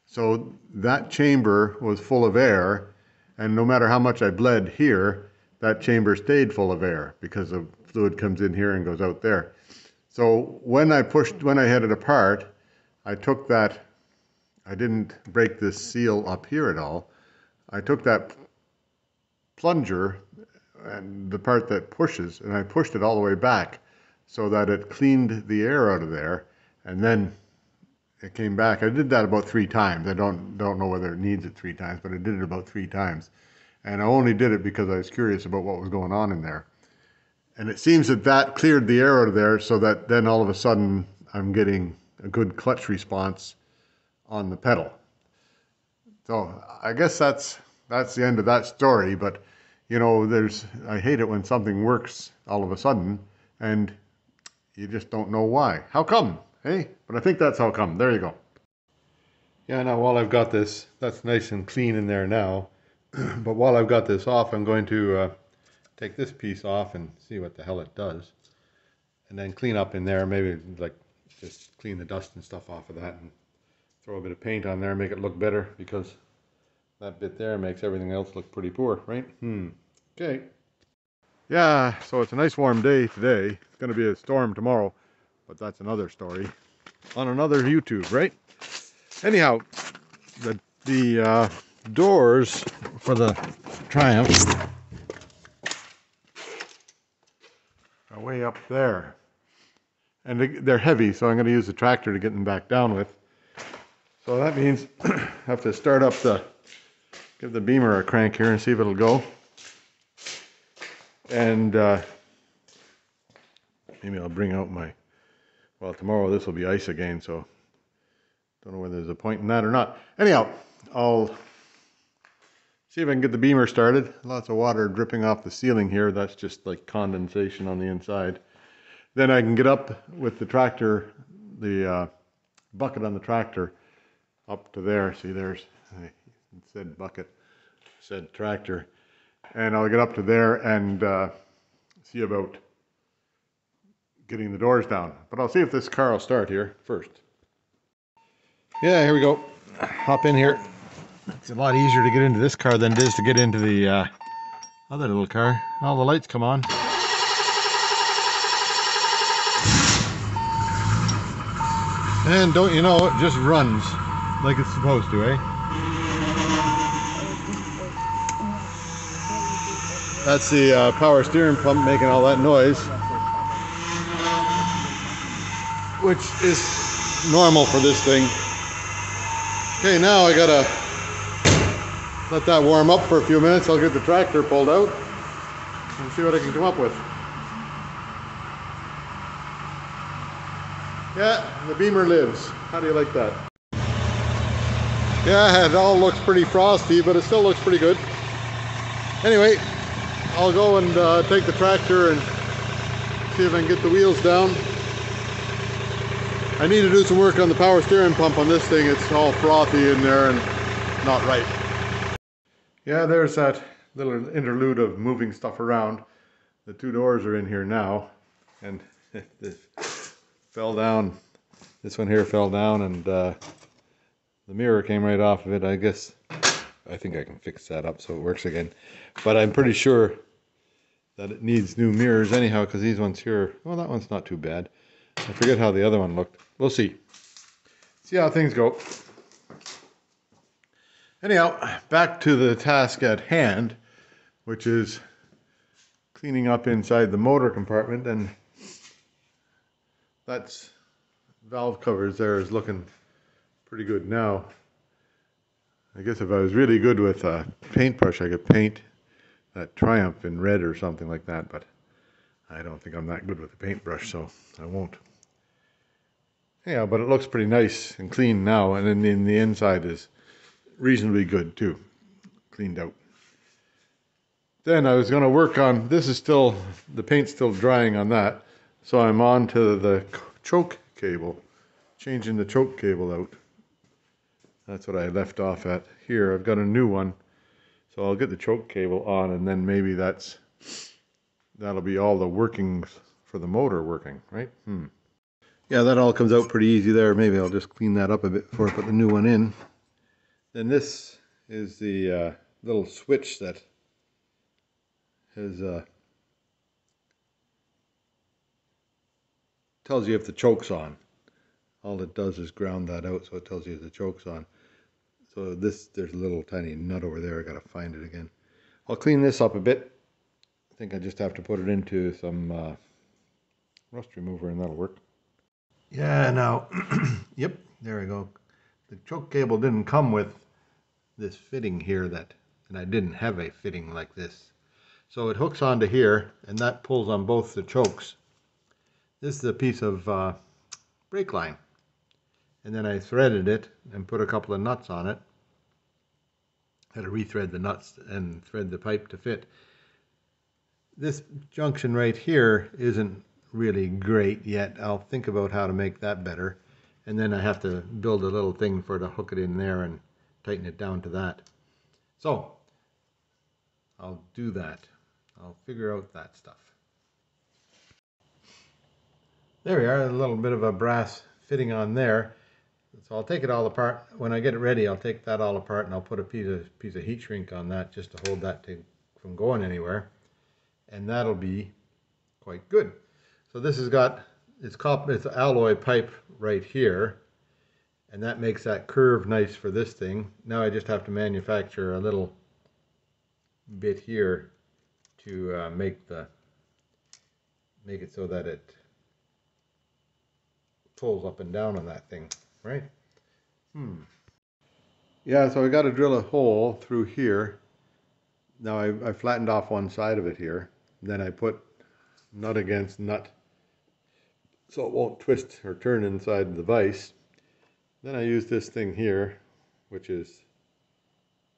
So that chamber was full of air, and no matter how much I bled here, that chamber stayed full of air because the fluid comes in here and goes out there. So when I had it apart, I took that, I didn't break this seal up here at all. I took that plunger and the part that pushes, and I pushed it all the way back so that it cleaned the air out of there, and then it came back. I did that about 3 times. I don't know whether it needs it 3 times, but I did it about 3 times. And I only did it because I was curious about what was going on in there. And it seems that cleared the air out of there, so that then all of a sudden I'm getting a good clutch response on the pedal. So I guess that's the end of that story. But you know, I hate it when something works all of a sudden and you just don't know why. How come? Hey, but I think that's how come. There you go. Yeah, now while I've got this, that's nice and clean in there now. But while I've got this off, I'm going to take this piece off and see what the hell it does. And then clean up in there, maybe like just clean the dust and stuff off of that and throw a bit of paint on there, make it look better, because that bit there makes everything else look pretty poor, right? Okay. Yeah, so it's a nice warm day today. It's going to be a storm tomorrow, but that's another story on another YouTube, right? Anyhow, the doors for the Triumph are way up there. And they're heavy, so I'm going to use the tractor to get them back down with. So that means I have to start up give the beamer a crank here and see if it'll go. And maybe I'll bring out my, well, tomorrow this will be ice again, so don't know whether there's a point in that or not. Anyhow, I'll see if I can get the beamer started. Lots of water dripping off the ceiling here. That's just like condensation on the inside. Then I can get up with the tractor, the bucket on the tractor, up to there. See, there's, it said bucket, said tractor. And I'll get up to there and see about getting the doors down. But I'll see if this car will start here first. Yeah, here we go. Hop in here. It's a lot easier to get into this car than it is to get into the other little car. All the lights come on. And don't you know, it just runs like it's supposed to, eh? That's the power steering pump making all that noise, which is normal for this thing. Okay, now I gotta let that warm up for a few minutes. I'll get the tractor pulled out and see what I can come up with. Yeah, the beamer lives. How do you like that? Yeah, it all looks pretty frosty, but it still looks pretty good. Anyway, I'll go and take the tractor and see if I can get the wheels down. I need to do some work on the power steering pump on this thing. It's all frothy in there and not right. Yeah, there's that little interlude of moving stuff around. The two doors are in here now, and this fell down. This one here fell down, and the mirror came right off of it. I guess I think I can fix that up so it works again. But I'm pretty sure that it needs new mirrors anyhow, because these ones here, well, that one's not too bad. I forget how the other one looked. We'll see. See how things go. Anyhow, back to the task at hand, which is cleaning up inside the motor compartment, and that's valve covers there is looking pretty good now. I guess if I was really good with a paintbrush, I could paint that Triumph in red or something like that, but I don't think I'm that good with a paintbrush, so I won't. Yeah, but it looks pretty nice and clean now, and then the inside is reasonably good too, cleaned out. Then I was going to work on, this is still, the paint's still drying on that, so I'm on to the choke cable, changing the choke cable out. That's what I left off at here. I've got a new one, so I'll get the choke cable on, and then maybe that'll be all the workings for the motor working, right? Yeah, that all comes out pretty easy there. Maybe I'll just clean that up a bit before I put the new one in. Then this is the little switch that has tells you if the choke's on. All it does is ground that out, so it tells you if the choke's on. So there's a little tiny nut over there. I gotta find it again. I'll clean this up a bit. I think I just have to put it into some rust remover, and that'll work. Yeah, now, yep, there we go. The choke cable didn't come with this fitting here and I didn't have a fitting like this. So it hooks onto here, and that pulls on both the chokes. This is a piece of brake line. And then I threaded it and put a couple of nuts on it. Had to rethread the nuts and thread the pipe to fit. This junction right here isn't really great yet. I'll think about how to make that better. And then I have to build a little thing to hook it in there and tighten it down to that. So I'll do that. I'll figure out that stuff. There we are, a little bit of a brass fitting on there. So I'll take it all apart. When I get it ready, I'll take that all apart, and I'll put a piece of heat shrink on that just to hold that from going anywhere. And that'll be quite good. So this has got, it's alloy pipe right here, and that makes that curve nice for this thing. Now I just have to manufacture a little bit here to make it so that it pulls up and down on that thing, right? Yeah, so I got to drill a hole through here. Now I flattened off one side of it here, Then I put nut against nut so it won't twist or turn inside the vise. Then I use this thing here, which is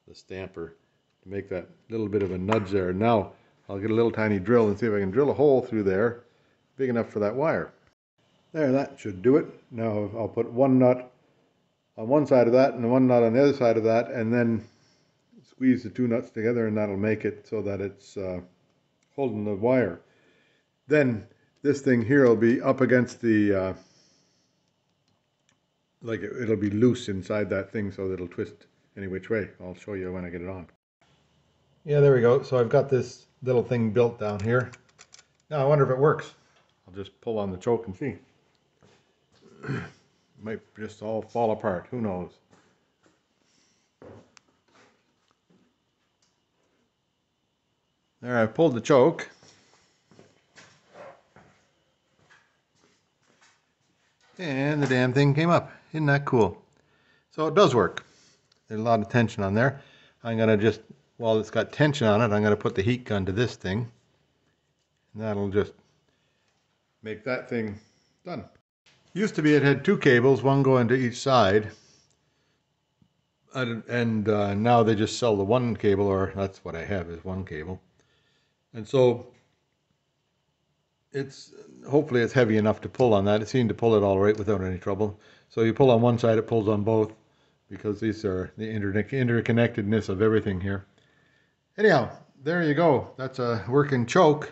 the stamper, to make that little bit of a nudge there. Now I'll get a little tiny drill and see if I can drill a hole through there big enough for that wire. There, that should do it. Now I'll put one nut on one side of that and one nut on the other side of that, and then squeeze the two nuts together, and that'll make it so that it's holding the wire. Then this thing here will be up against the like it'll be loose inside that thing, so that it'll twist any which way. I'll show you when I get it on. Yeah, there we go. So I've got this little thing built down here. Now I wonder if it works. I'll just pull on the choke and see. Might just all fall apart, who knows. There, I pulled the choke. And the damn thing came up. Isn't that cool? So it does work. There's a lot of tension on there. I'm going to just, while it's got tension on it, I'm going to put the heat gun to this thing. And that'll just make that thing done. Used to be it had two cables, one going to each side. And now they just sell the one cable, or that's what I have, is one cable. And so hopefully it's heavy enough to pull on that. It seemed to pull it all right without any trouble. So you pull on one side, it pulls on both, because these are the interconnectedness of everything here. Anyhow, there you go. That's a working choke.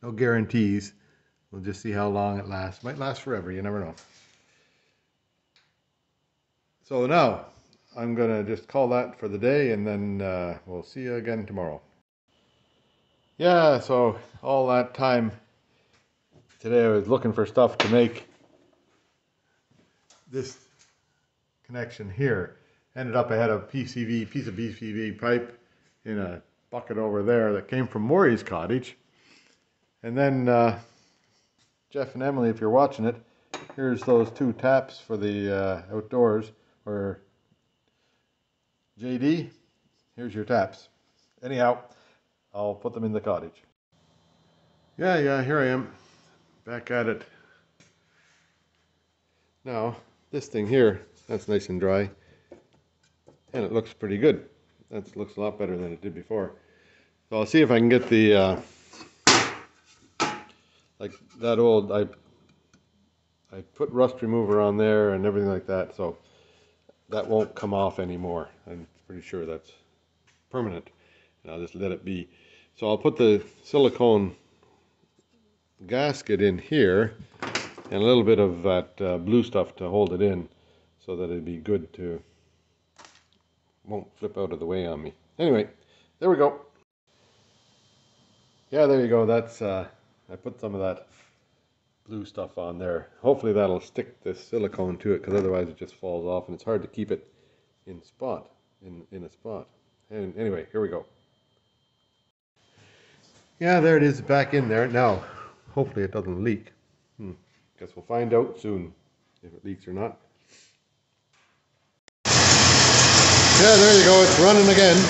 No guarantees. We'll just see how long it lasts. Might last forever, you never know. So now, I'm going to just call that for the day, and then we'll see you again tomorrow. Yeah, so all that time today I was looking for stuff to make this connection here. Ended up I had a piece of PCV pipe in a bucket over there that came from Maury's cottage. And then Jeff and Emily, if you're watching it, here's those two taps for the outdoors. Or JD, here's your taps. Anyhow, I'll put them in the cottage. Yeah, here I am, back at it. Now, this thing here, that's nice and dry, and it looks pretty good. That looks a lot better than it did before. So I'll see if I can get the, like that old, I put rust remover on there and everything like that, so that won't come off anymore. I'm pretty sure that's permanent, and I'll just let it be. So I'll put the silicone gasket in here and a little bit of that blue stuff to hold it in, so that it'd be good to, won't flip out of the way on me. Anyway, there we go. Yeah, there you go. That's I put some of that blue stuff on there. Hopefully that'll stick the silicone to it, because otherwise it just falls off and it's hard to keep it in a spot. And anyway, here we go. Yeah, there it is, back in there. Now, hopefully it doesn't leak. Guess we'll find out soon if it leaks or not. Yeah, there you go, it's running again.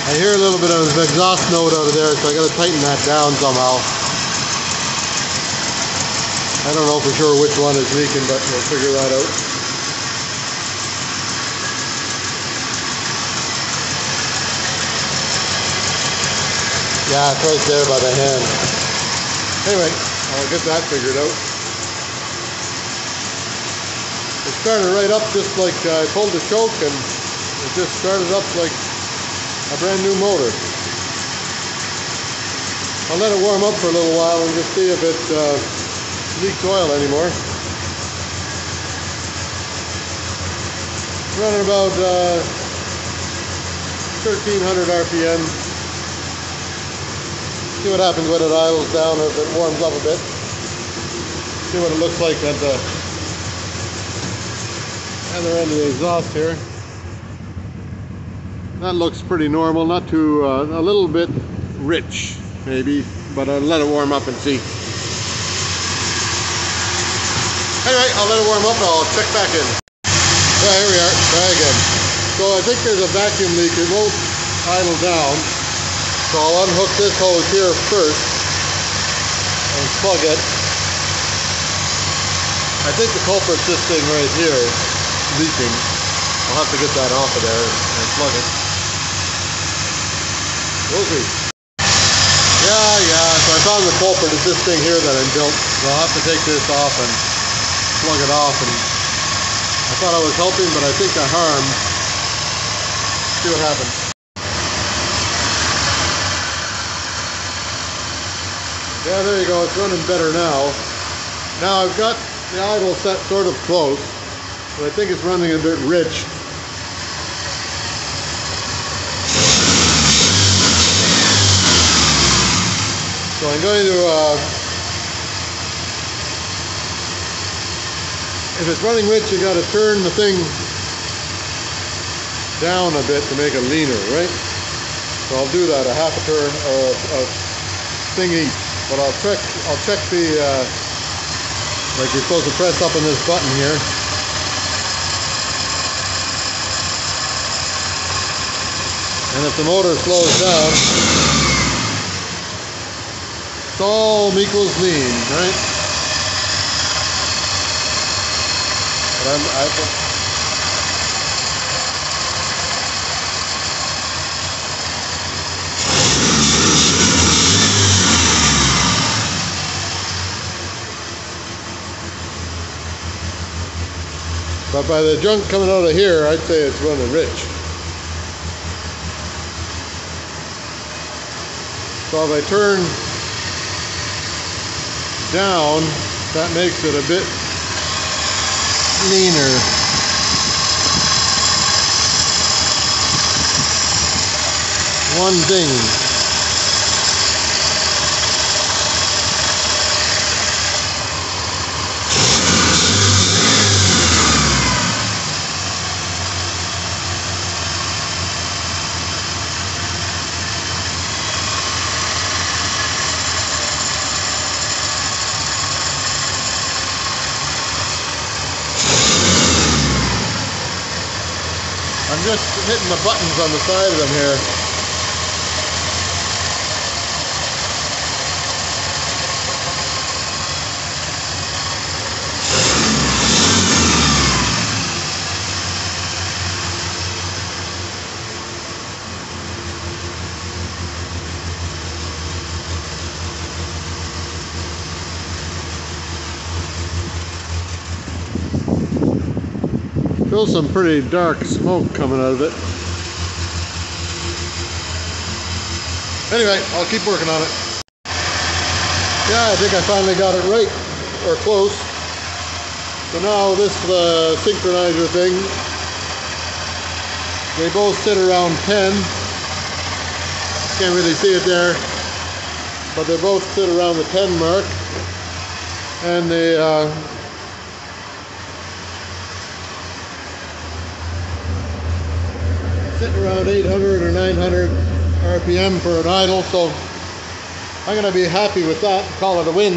I hear a little bit of exhaust note out of there, so I gotta tighten that down somehow. I don't know for sure which one is leaking, but we'll figure that out. Yeah, it's right there by the hand. Anyway, I'll get that figured out. It started right up just like I pulled the choke, and it just started up like a brand new motor. I'll let it warm up for a little while and just see if it leaks oil anymore. Running about 1300 RPM. See what happens when it idles down, or if it warms up a bit. See what it looks like at the other end of the exhaust here. That looks pretty normal, not too, a little bit rich maybe, but I'll let it warm up and see. Anyway, I'll let it warm up and I'll check back in. Yeah, here we are, try again. So I think there's a vacuum leak. It won't idle down. So I'll unhook this hose here first and plug it. I think the culprit's this thing right here, leaking. I'll have to get that off of there and plug it. We'll see. Yeah, so I found the culprit is this thing here that I built. So I'll have to take this off and plug it off. And I thought I was helping, but I think I harmed. See what happens. Yeah, there you go, it's running better now. Now I've got the idle set sort of close, but I think it's running a bit rich. So I'm going to, if it's running rich, you got to turn the thing down a bit to make it leaner, right? So I'll do that, a half a turn of thing each. But I'll check the, like you're supposed to press up on this button here. And if the motor slows down, it's all equals lean, right? But But by the junk coming out of here, I'd say it's running rich. So if I turn down, that makes it a bit leaner. One thing. I'm just hitting the buttons on the side of them here. Still some pretty dark smoke coming out of it. Anyway, I'll keep working on it. Yeah, I think I finally got it right, or close. So now this synchronizer thing, they both sit around 10. Can't really see it there, but they both sit around the 10 mark. And they sitting around 800 or 900 RPM for an idle, so I'm going to be happy with that, call it a win.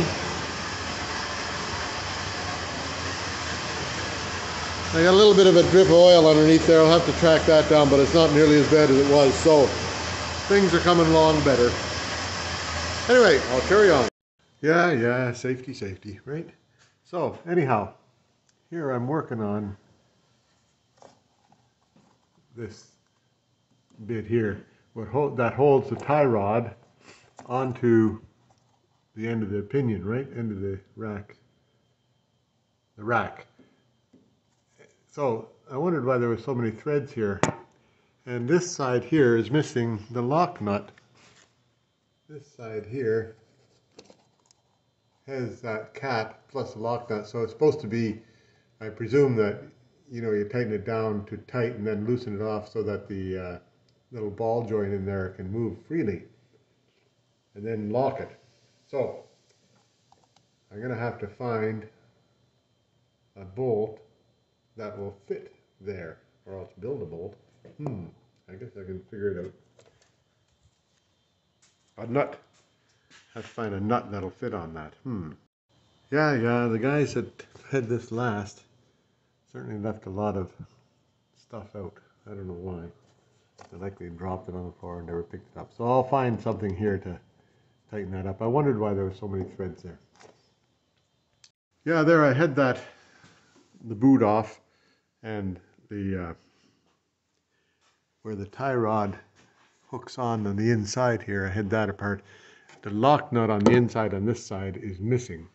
I got a little bit of a drip of oil underneath there. I'll have to track that down, but it's not nearly as bad as it was, so things are coming along better. Anyway, I'll carry on. Yeah, safety, right? So anyhow, here I'm working on this bit here, that holds the tie rod onto the end of the pinion, right? End of the rack. The rack. So I wondered why there were so many threads here. And this side here is missing the lock nut. This side here has that cap plus the lock nut, so it's supposed to be, I presume that, you know, you tighten it down to tight and then loosen it off so that the little ball joint in there can move freely, and then lock it. So I'm going to have to find a bolt that will fit there, or else build a bolt. I guess I can figure it out. A nut. Have to find a nut that'll fit on that. Yeah, the guys that had this last certainly left a lot of stuff out. I don't know why. I likely dropped it on the floor and never picked it up. So I'll find something here to tighten that up. I wondered why there were so many threads there. Yeah, there I had the boot off, and the where the tie rod hooks on the inside here, I had that apart. The lock nut on the inside on this side is missing.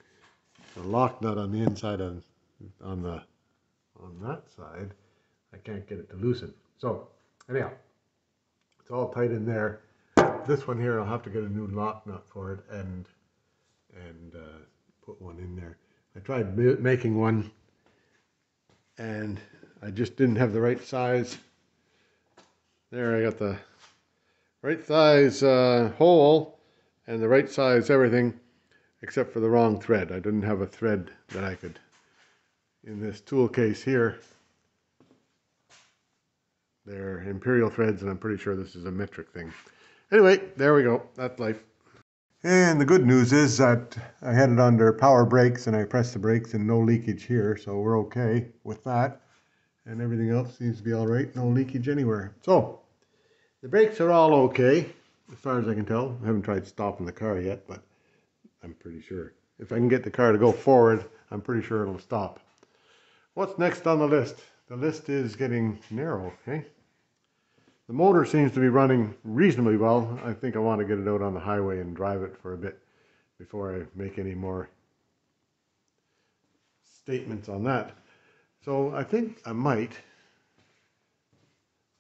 The lock nut on the inside on that side, I can't get it to loosen. So anyhow, it's all tight in there. This one here, I'll have to get a new lock nut for it and put one in there. I tried making one, and I just didn't have the right size. There, I got the right size hole and the right size everything, except for the wrong thread. I didn't have a thread that I could, in this tool case here, they're imperial threads, and I'm pretty sure this is a metric thing. Anyway, there we go. That's life. And the good news is that I had it under power brakes, and I pressed the brakes and no leakage here, so we're okay with that. And everything else seems to be all right. No leakage anywhere. So the brakes are all okay, as far as I can tell. I haven't tried stopping the car yet, but I'm pretty sure. If I can get the car to go forward, I'm pretty sure it'll stop. What's next on the list? The list is getting narrow, okay? The motor seems to be running reasonably well. I think I want to get it out on the highway and drive it for a bit before I make any more statements on that. So I think I might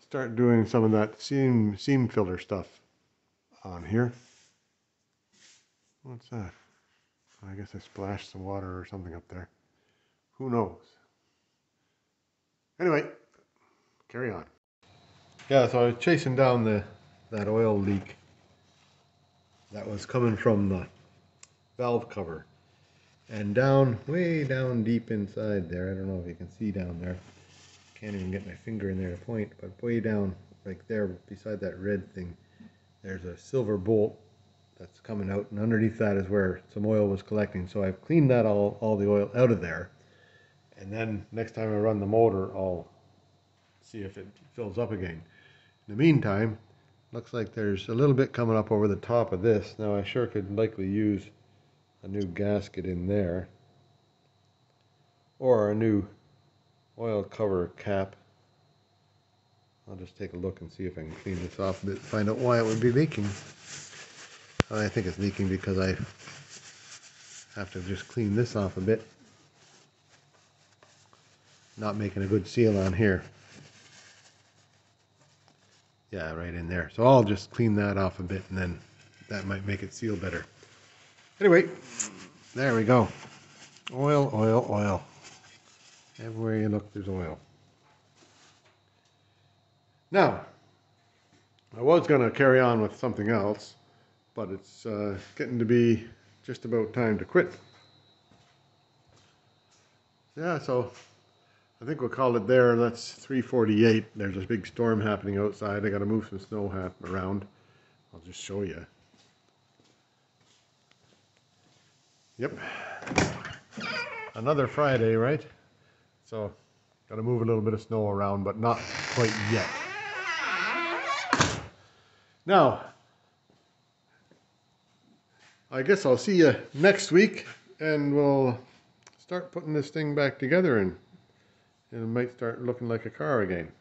start doing some of that seam filler stuff on here. What's that? I guess I splashed some water or something up there. Who knows? Anyway, carry on. Yeah, so I was chasing down that oil leak that was coming from the valve cover. And down, way down deep inside there, I don't know if you can see down there. Can't even get my finger in there to point, but way down, like there, beside that red thing, there's a silver bolt that's coming out, and underneath that is where some oil was collecting. So I've cleaned that all the oil out of there, and then next time I run the motor, I'll see if it fills up again. In the meantime, looks like there's a little bit coming up over the top of this. Now I sure could likely use a new gasket in there, or a new oil cover cap. I'll just take a look and see if I can clean this off a bit, find out why it would be leaking. I think it's leaking because I have to just clean this off a bit. Not making a good seal on here. Yeah, right in there. So I'll just clean that off a bit, and then that might make it seal better. Anyway, there we go. Oil, oil, oil. Everywhere you look, there's oil. Now, I was going to carry on with something else, but it's getting to be just about time to quit. Yeah, so I think we'll call it there. That's 3:48. There's a big storm happening outside. I got to move some snow around. I'll just show you. Yep. Another Friday, right? So, got to move a little bit of snow around, but not quite yet. Now, I guess I'll see you next week, and we'll start putting this thing back together, and it might start looking like a car again.